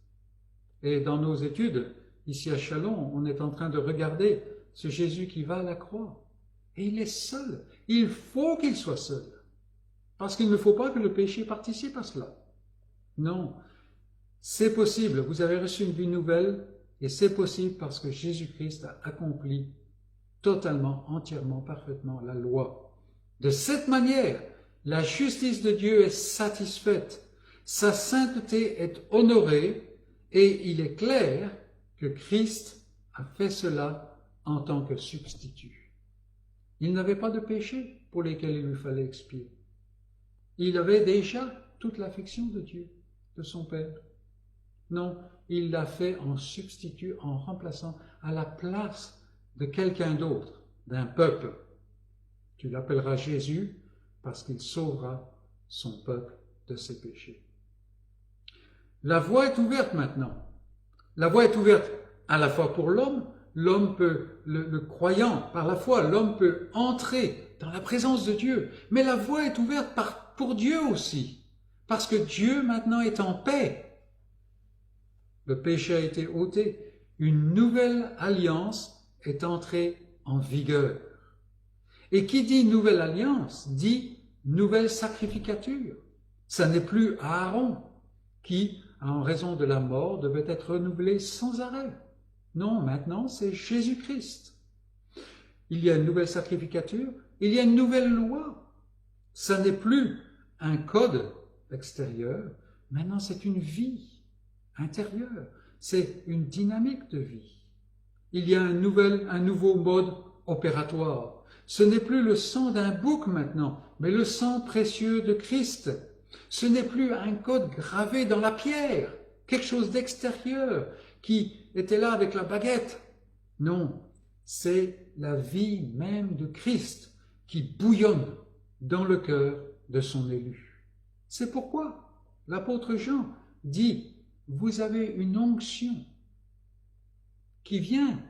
Et dans nos études, ici à Chalon, on est en train de regarder ce Jésus qui va à la croix. Et il est seul. Il faut qu'il soit seul. Parce qu'il ne faut pas que le péché participe à cela. Non, c'est possible. Vous avez reçu une vie nouvelle et c'est possible parce que Jésus-Christ a accompli totalement, entièrement, parfaitement la loi. De cette manière, la justice de Dieu est satisfaite, sa sainteté est honorée et il est clair que Christ a fait cela en tant que substitut. Il n'avait pas de péché pour lesquels il lui fallait expier. Il avait déjà toute l'affection de Dieu, de son Père. Non, il l'a fait en substitut, en remplaçant à la place de quelqu'un d'autre, d'un peuple. Tu l'appelleras Jésus parce qu'il sauvera son peuple de ses péchés. La voie est ouverte maintenant. La voie est ouverte à la fois pour l'homme. L'homme peut, le croyant, par la foi, l'homme peut entrer dans la présence de Dieu. Mais la voie est ouverte pour Dieu aussi. Parce que Dieu maintenant est en paix. Le péché a été ôté. Une nouvelle alliance est entrée en vigueur. Et qui dit nouvelle alliance, dit nouvelle sacrificature. Ça n'est plus Aaron qui, en raison de la mort, devait être renouvelé sans arrêt. Non, maintenant c'est Jésus-Christ. Il y a une nouvelle sacrificature, il y a une nouvelle loi. Ça n'est plus un code extérieur, maintenant c'est une vie intérieure, c'est une dynamique de vie. Il y a un nouveau mode opératoire. Ce n'est plus le sang d'un bouc maintenant, mais le sang précieux de Christ. Ce n'est plus un code gravé dans la pierre, quelque chose d'extérieur qui était là avec la baguette. Non, c'est la vie même de Christ qui bouillonne dans le cœur de son élu. C'est pourquoi l'apôtre Jean dit « Vous avez une onction qui vient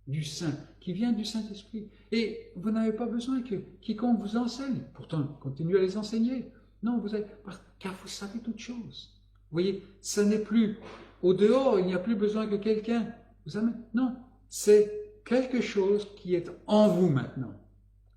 du Saint, qui vient du Saint-Esprit. Et vous n'avez pas besoin que quiconque vous enseigne. Pourtant, continuez à les enseigner. Non, car vous savez toutes choses. Vous voyez, ça n'est plus au dehors, il n'y a plus besoin que quelqu'un vous amène. Non, c'est quelque chose qui est en vous maintenant.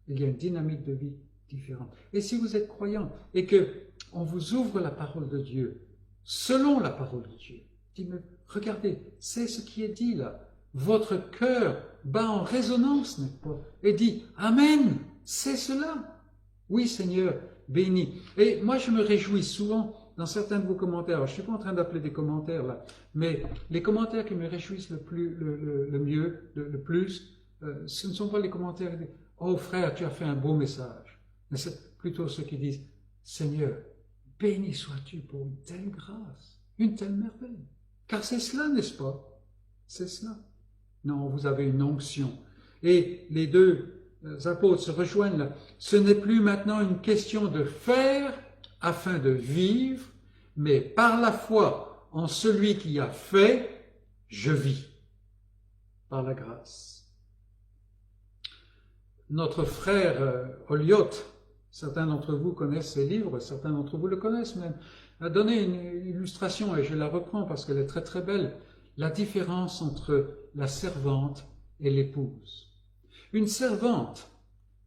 Il y a une dynamique de vie différente. Et si vous êtes croyant et que on vous ouvre la parole de Dieu, selon la parole de Dieu, dites, mais regardez, c'est ce qui est dit là. Votre cœur bat en résonance, n'est-ce pas? Et dit, Amen, c'est cela. Oui, Seigneur, béni. Et moi, je me réjouis souvent dans certains de vos commentaires. Alors, je ne suis pas en train d'appeler des commentaires là, mais les commentaires qui me réjouissent le plus, ce ne sont pas les commentaires qui disent, oh frère, tu as fait un beau message. Mais c'est plutôt ceux qui disent, Seigneur, béni sois-tu pour une telle grâce, une telle merveille. Car c'est cela, n'est-ce pas? C'est cela. Non, vous avez une onction. Et les deux apôtres se rejoignent là. Ce n'est plus maintenant une question de faire afin de vivre, mais par la foi en celui qui a fait, je vis. Par la grâce. Notre frère Oliot, certains d'entre vous connaissent ses livres, certains d'entre vous le connaissent même, a donné une illustration, et je la reprends parce qu'elle est très très belle, la différence entre la servante et l'épouse. Une servante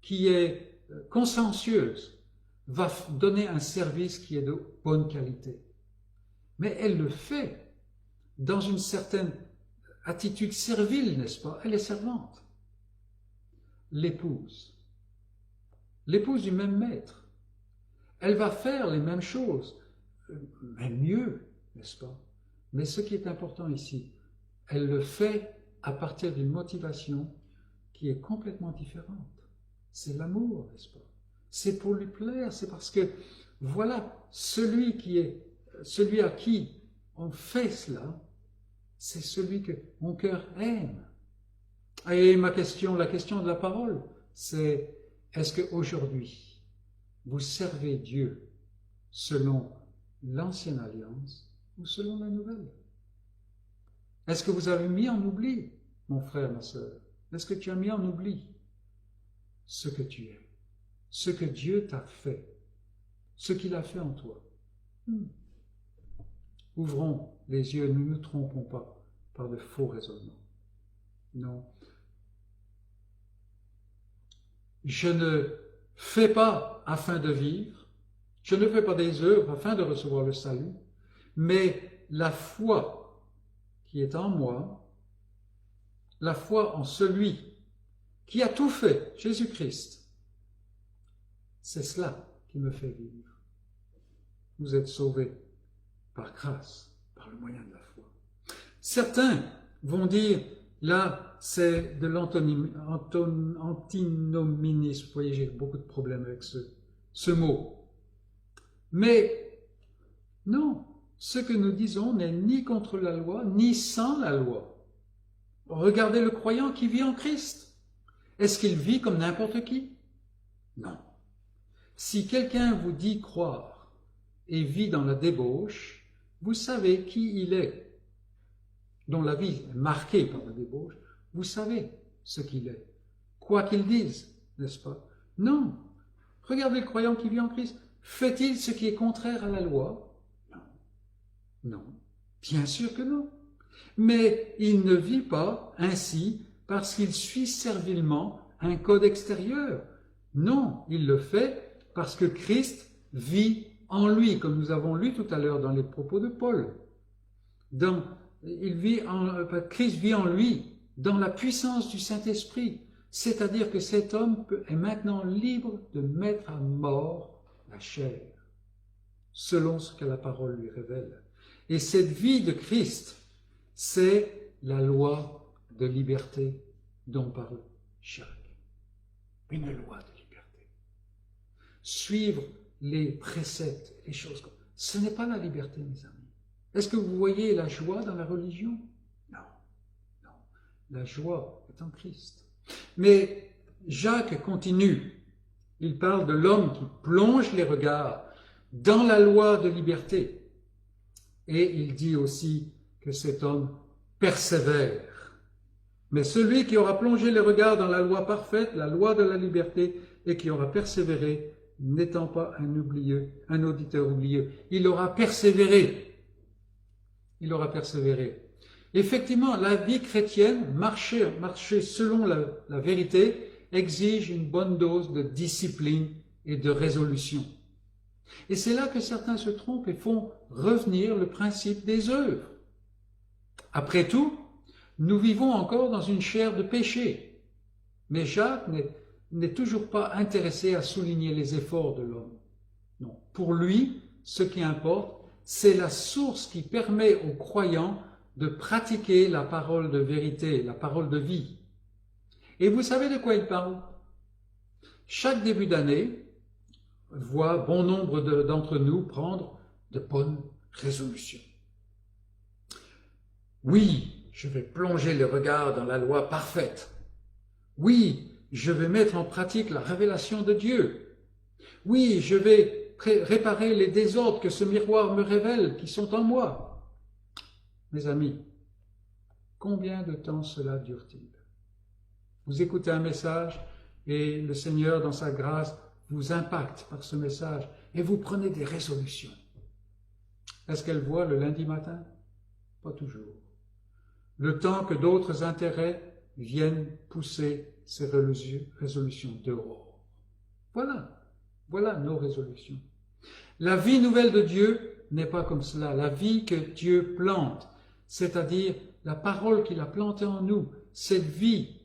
qui est consciencieuse va donner un service qui est de bonne qualité. Mais elle le fait dans une certaine attitude servile, n'est-ce pas? Elle est servante. L'épouse du même maître, elle va faire les mêmes choses, mais mieux, n'est-ce pas? Mais ce qui est important ici, elle le fait à partir d'une motivation qui est complètement différente. C'est l'amour, n'est-ce pas? C'est pour lui plaire, c'est parce que, voilà, celui à qui on fait cela, c'est celui que mon cœur aime. Et la question de la parole, c'est, est-ce qu'aujourd'hui, vous servez Dieu selon l'ancienne alliance ou selon la nouvelle? Est-ce que vous avez mis en oubli, mon frère, ma sœur? Est-ce que tu as mis en oubli ce que tu es, ce que Dieu t'a fait, ce qu'il a fait en toi? ouvrons les yeux, ne nous trompons pas par de faux raisonnements. Non. Je ne fais pas afin de vivre, je ne fais pas des œuvres afin de recevoir le salut, mais la foi qui est en moi, la foi en celui qui a tout fait, Jésus-Christ, c'est cela qui me fait vivre. Vous êtes sauvés par grâce, par le moyen de la foi. Certains vont dire, là, c'est de l'antinominisme. Vous voyez, j'ai beaucoup de problèmes avec ce mot. Mais non, ce que nous disons n'est ni contre la loi, ni sans la loi. Regardez le croyant qui vit en Christ. Est-ce qu'il vit comme n'importe qui? Non. Si quelqu'un vous dit croire et vit dans la débauche, vous savez qui il est, dont la vie est marquée par la débauche, vous savez ce qu'il est, quoi qu'il dise, n'est-ce pas? Non. Regardez le croyant qui vit en Christ. Fait-il ce qui est contraire à la loi? Non. Non. Bien sûr que non. Mais il ne vit pas ainsi parce qu'il suit servilement un code extérieur. Non, il le fait parce que Christ vit en lui, comme nous avons lu tout à l'heure dans les propos de Paul. Christ vit en lui dans la puissance du Saint-Esprit, c'est-à-dire que cet homme est maintenant libre de mettre à mort la chair, selon ce que la parole lui révèle. Et cette vie de Christ, c'est la loi de liberté dont parle Jacques. Une loi de liberté. Suivre les préceptes, les choses comme ça, ce n'est pas la liberté, mes amis. Est-ce que vous voyez la joie dans la religion? Non, non. La joie est en Christ. Mais Jacques continue. Il parle de l'homme qui plonge les regards dans la loi de liberté. Et il dit aussi que cet homme persévère. Mais celui qui aura plongé les regards dans la loi parfaite, la loi de la liberté, et qui aura persévéré, n'étant pas un auditeur oublieux, il aura persévéré. Il aura persévéré. Effectivement, la vie chrétienne, marcher selon la vérité, exige une bonne dose de discipline et de résolution. Et c'est là que certains se trompent et font revenir le principe des œuvres. Après tout, nous vivons encore dans une chair de péché. Mais Jacques n'est toujours pas intéressé à souligner les efforts de l'homme. Non. Pour lui, ce qui importe, c'est la source qui permet aux croyants de pratiquer la parole de vérité, la parole de vie. Et vous savez de quoi il parle? Chaque début d'année voit bon nombre d'entre nous prendre de bonnes résolutions. Oui, je vais plonger le regard dans la loi parfaite. Oui, je vais mettre en pratique la révélation de Dieu. Oui, je vais réparer les désordres que ce miroir me révèle, qui sont en moi. Mes amis, combien de temps cela dure-t-il? Vous écoutez un message et le Seigneur, dans sa grâce, vous impacte par ce message et vous prenez des résolutions. Est-ce qu'elle voit le lundi matin? Pas toujours. Le temps que d'autres intérêts viennent pousser ces résolutions dehors. Voilà nos résolutions. La vie nouvelle de Dieu n'est pas comme cela. La vie que Dieu plante, c'est-à-dire la parole qu'il a plantée en nous, cette vie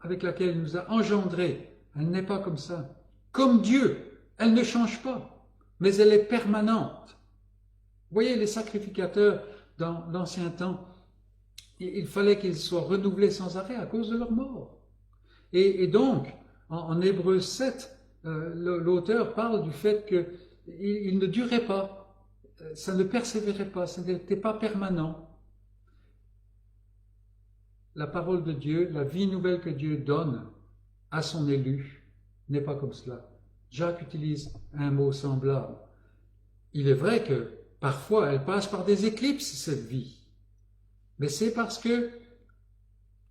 avec laquelle il nous a engendrés, elle n'est pas comme ça. Comme Dieu, elle ne change pas, mais elle est permanente. Vous voyez, les sacrificateurs dans l'ancien temps, il fallait qu'ils soient renouvelés sans arrêt à cause de leur mort. Et donc, en Hébreux 7, l'auteur parle du fait qu'il ne durait pas, ça ne persévérait pas, ça n'était pas permanent. La parole de Dieu, la vie nouvelle que Dieu donne à son élu, n'est pas comme cela. Jacques utilise un mot semblable. Il est vrai que parfois elle passe par des éclipses, cette vie. Mais c'est parce que,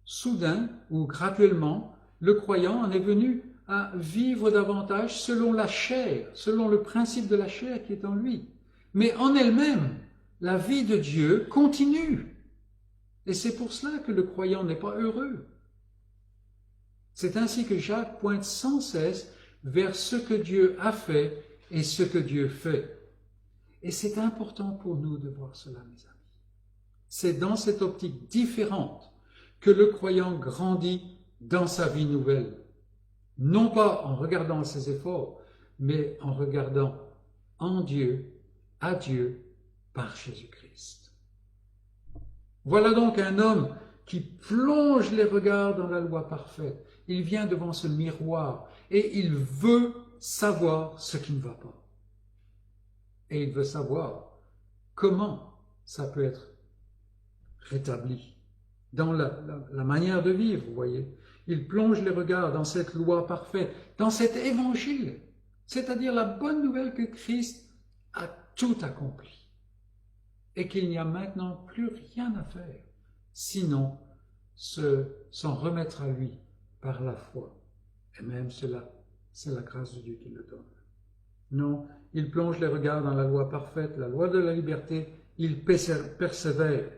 soudain ou graduellement, le croyant en est venu à vivre davantage selon la chair, selon le principe de la chair qui est en lui. Mais en elle-même, la vie de Dieu continue. Et c'est pour cela que le croyant n'est pas heureux. C'est ainsi que Jacques pointe sans cesse vers ce que Dieu a fait et ce que Dieu fait. Et c'est important pour nous de voir cela, mes amis. C'est dans cette optique différente que le croyant grandit dans sa vie nouvelle. Non pas en regardant ses efforts, mais en regardant en Dieu, à Dieu, par Jésus-Christ. Voilà donc un homme qui plonge les regards dans la loi parfaite. Il vient devant ce miroir et il veut savoir ce qui ne va pas. Et il veut savoir comment ça peut être rétabli dans la manière de vivre, vous voyez. Il plonge les regards dans cette loi parfaite, dans cet évangile, c'est-à-dire la bonne nouvelle que Christ a tout accompli et qu'il n'y a maintenant plus rien à faire, sinon s'en remettre à lui par la foi. Et même cela, c'est la grâce de Dieu qui le donne. Non, il plonge les regards dans la loi parfaite, la loi de la liberté, il persévère,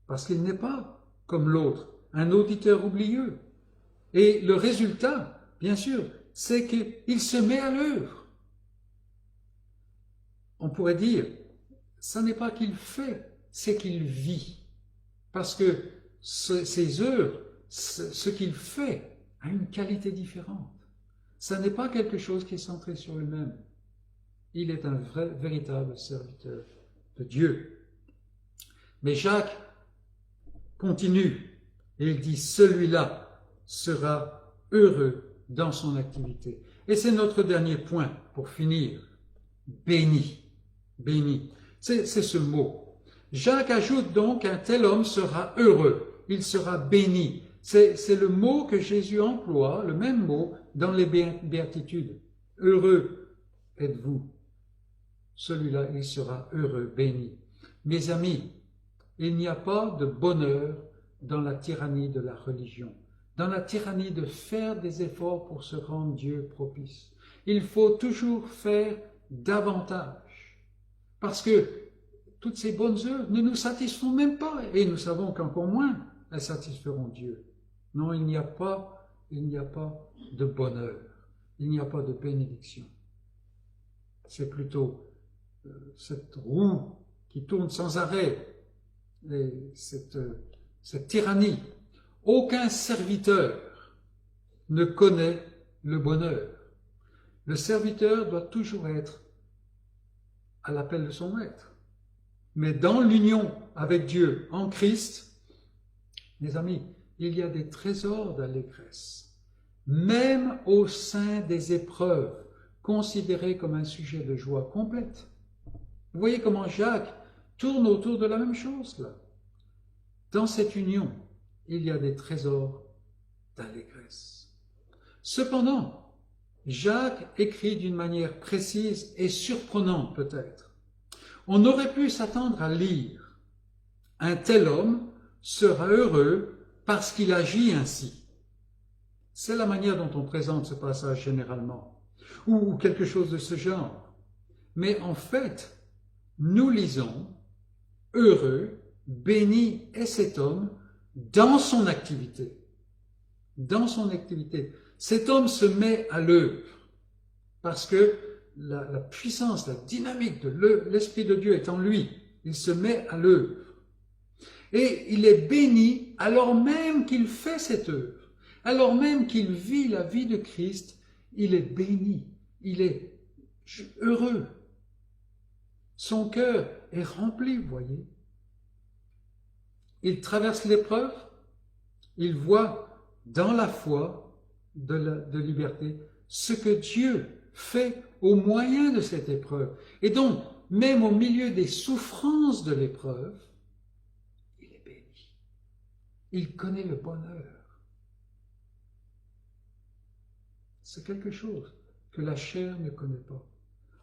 parce qu'il n'est pas, comme l'autre, un auditeur oublieux. Et le résultat, bien sûr, c'est qu'il se met à l'œuvre. On pourrait dire, ce n'est pas qu'il fait, c'est qu'il vit. Parce que ses œuvres, ce qu'il fait, a une qualité différente. Ce n'est pas quelque chose qui est centré sur lui-même. Il est un véritable serviteur de Dieu. Mais Jacques continue et il dit, celui-là sera heureux dans son activité. Et c'est notre dernier point pour finir. Béni. Béni. C'est ce mot. Jacques ajoute donc qu'un tel homme sera heureux. Il sera béni. C'est le mot que Jésus emploie, le même mot, dans les béatitudes. Heureux êtes-vous. Celui-là, il sera heureux, béni. Mes amis, il n'y a pas de bonheur dans la tyrannie de la religion, dans la tyrannie de faire des efforts pour se rendre Dieu propice. Il faut toujours faire davantage, parce que toutes ces bonnes œuvres ne nous satisfont même pas, et nous savons qu'encore moins elles satisferont Dieu. Non, il n'y a pas de bonheur, il n'y a pas de bénédiction. C'est plutôt cette roue qui tourne sans arrêt, et cette tyrannie. Aucun serviteur ne connaît le bonheur. Le serviteur doit toujours être à l'appel de son maître. Mais dans l'union avec Dieu, en Christ, mes amis, il y a des trésors d'allégresse, même au sein des épreuves, considérées comme un sujet de joie complète. Vous voyez comment Jacques tourne autour de la même chose, là. Dans cette union, il y a des trésors d'allégresse. Cependant, Jacques écrit d'une manière précise et surprenante peut-être. On aurait pu s'attendre à lire « Un tel homme sera heureux parce qu'il agit ainsi ». C'est la manière dont on présente ce passage généralement, ou quelque chose de ce genre. Mais en fait, nous lisons « Heureux, béni est cet homme dans son activité ». Dans son activité. Cet homme se met à l'œuvre parce que la puissance, la dynamique de l'Esprit de Dieu est en lui. Il se met à l'œuvre. Et il est béni alors même qu'il fait cette œuvre. Alors même qu'il vit la vie de Christ, il est béni. Il est heureux. Son cœur est rempli, vous voyez. Il traverse l'épreuve. Il voit dans la foi de liberté ce que Dieu fait au moyen de cette épreuve. Et donc, même au milieu des souffrances de l'épreuve, il est béni. Il connaît le bonheur. C'est quelque chose que la chair ne connaît pas.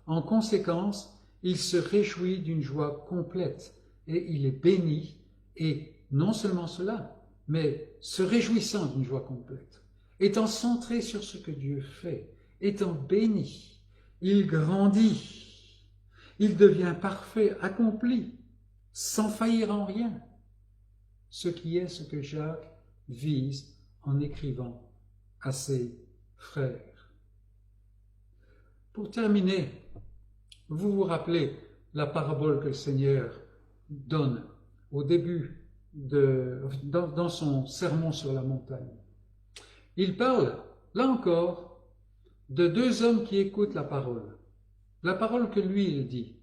En conséquence, il se réjouit d'une joie complète et il est béni, et non seulement cela, mais se réjouissant d'une joie complète, étant centré sur ce que Dieu fait, étant béni, il grandit, il devient parfait, accompli, sans faillir en rien, ce qui est ce que Jacques vise en écrivant à ses frères. Pour terminer, vous vous rappelez la parabole que le Seigneur donne au début dans son sermon sur la montagne. Il parle, là encore, de deux hommes qui écoutent la parole que lui il dit.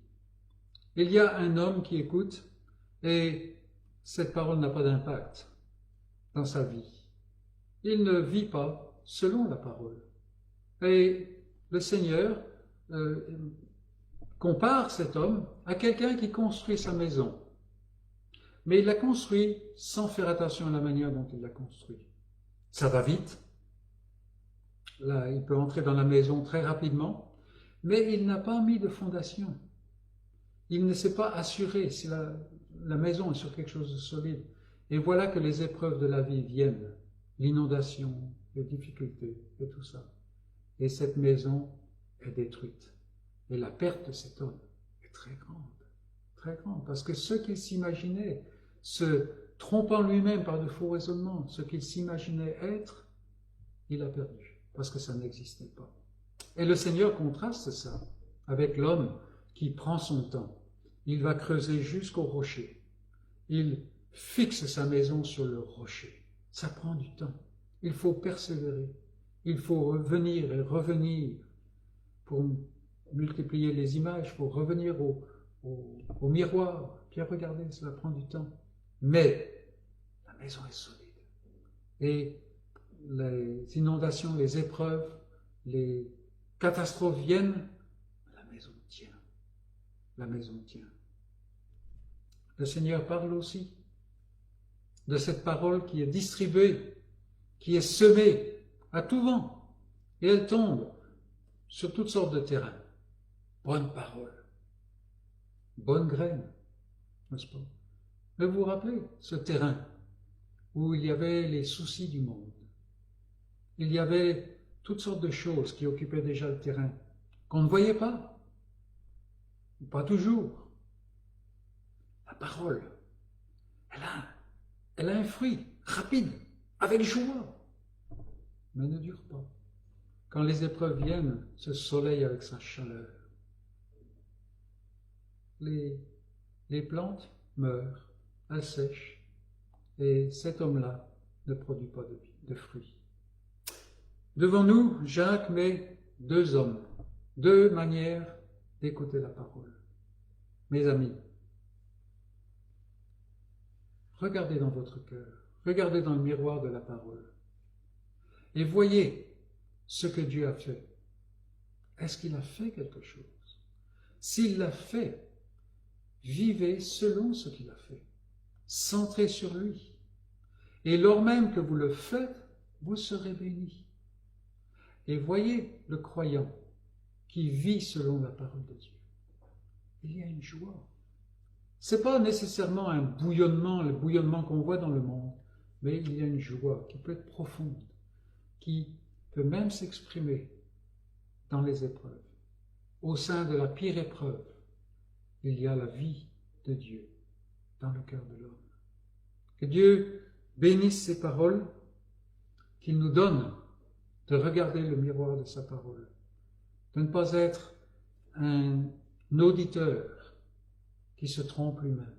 Il y a un homme qui écoute et cette parole n'a pas d'impact dans sa vie. Il ne vit pas selon la parole. Et le Seigneur compare cet homme à quelqu'un qui construit sa maison. Mais il la construit sans faire attention à la manière dont il la construit. Ça va vite. Là, il peut entrer dans la maison très rapidement, mais il n'a pas mis de fondation. Il ne s'est pas assuré si la maison est sur quelque chose de solide. Et voilà que les épreuves de la vie viennent, l'inondation, les difficultés et tout ça. Et cette maison est détruite. Et la perte de cet homme est très grande, parce que ce qu'il s'imaginait, se trompant lui-même par de faux raisonnements, ce qu'il s'imaginait être, il a perdu, parce que ça n'existait pas. Et le Seigneur contraste ça avec l'homme qui prend son temps. Il va creuser jusqu'au rocher. Il fixe sa maison sur le rocher. Ça prend du temps. Il faut persévérer. Il faut revenir et revenir pour multiplier les images, pour revenir au miroir. Puis regardez, cela prend du temps. Mais la maison est solide. Et les inondations, les épreuves, les catastrophes viennent, la maison tient. La maison tient. Le Seigneur parle aussi de cette parole qui est distribuée, qui est semée à tout vent, et elle tombe sur toutes sortes de terrains. Bonne parole, bonne graine, n'est-ce pas? Mais vous vous rappelez ce terrain où il y avait les soucis du monde. Il y avait toutes sortes de choses qui occupaient déjà le terrain, qu'on ne voyait pas, pas toujours. La parole, elle a un fruit rapide, avec joie, mais ne dure pas. Quand les épreuves viennent, ce soleil avec sa chaleur, les plantes meurent, elles sèchent, et cet homme-là ne produit pas de fruits. Devant nous, Jacques met deux hommes, deux manières d'écouter la parole. Mes amis, regardez dans votre cœur, regardez dans le miroir de la parole et voyez ce que Dieu a fait. Est-ce qu'il a fait quelque chose? S'il l'a fait, vivez selon ce qu'il a fait. Centrez sur lui. Et lors même que vous le faites, vous serez bénis. Et voyez le croyant qui vit selon la parole de Dieu. Il y a une joie. Ce n'est pas nécessairement un bouillonnement, le bouillonnement qu'on voit dans le monde, mais il y a une joie qui peut être profonde, qui peut même s'exprimer dans les épreuves. Au sein de la pire épreuve, il y a la vie de Dieu dans le cœur de l'homme. Que Dieu bénisse ses paroles, qu'il nous donne de regarder le miroir de sa parole, de ne pas être un auditeur qui se trompe lui-même,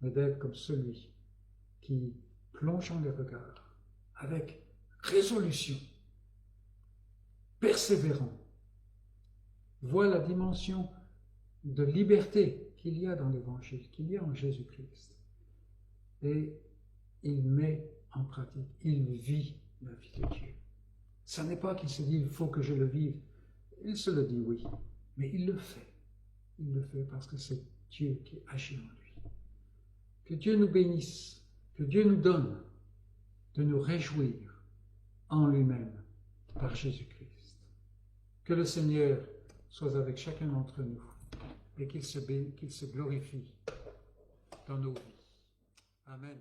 mais d'être comme celui qui, plongeant les regards avec résolution, persévérant, voit la dimension de liberté qu'il y a dans l'Évangile, qu'il y a en Jésus-Christ. Et il met en pratique, il vit la vie de Dieu. Ce n'est pas qu'il se dit, il faut que je le vive. Il se le dit, oui, mais il le fait. Il le fait parce que c'est Dieu qui agit en lui. Que Dieu nous bénisse, que Dieu nous donne de nous réjouir en lui-même par Jésus-Christ. Que le Seigneur soit avec chacun d'entre nous et qu'il se glorifie dans nos vies. Amen.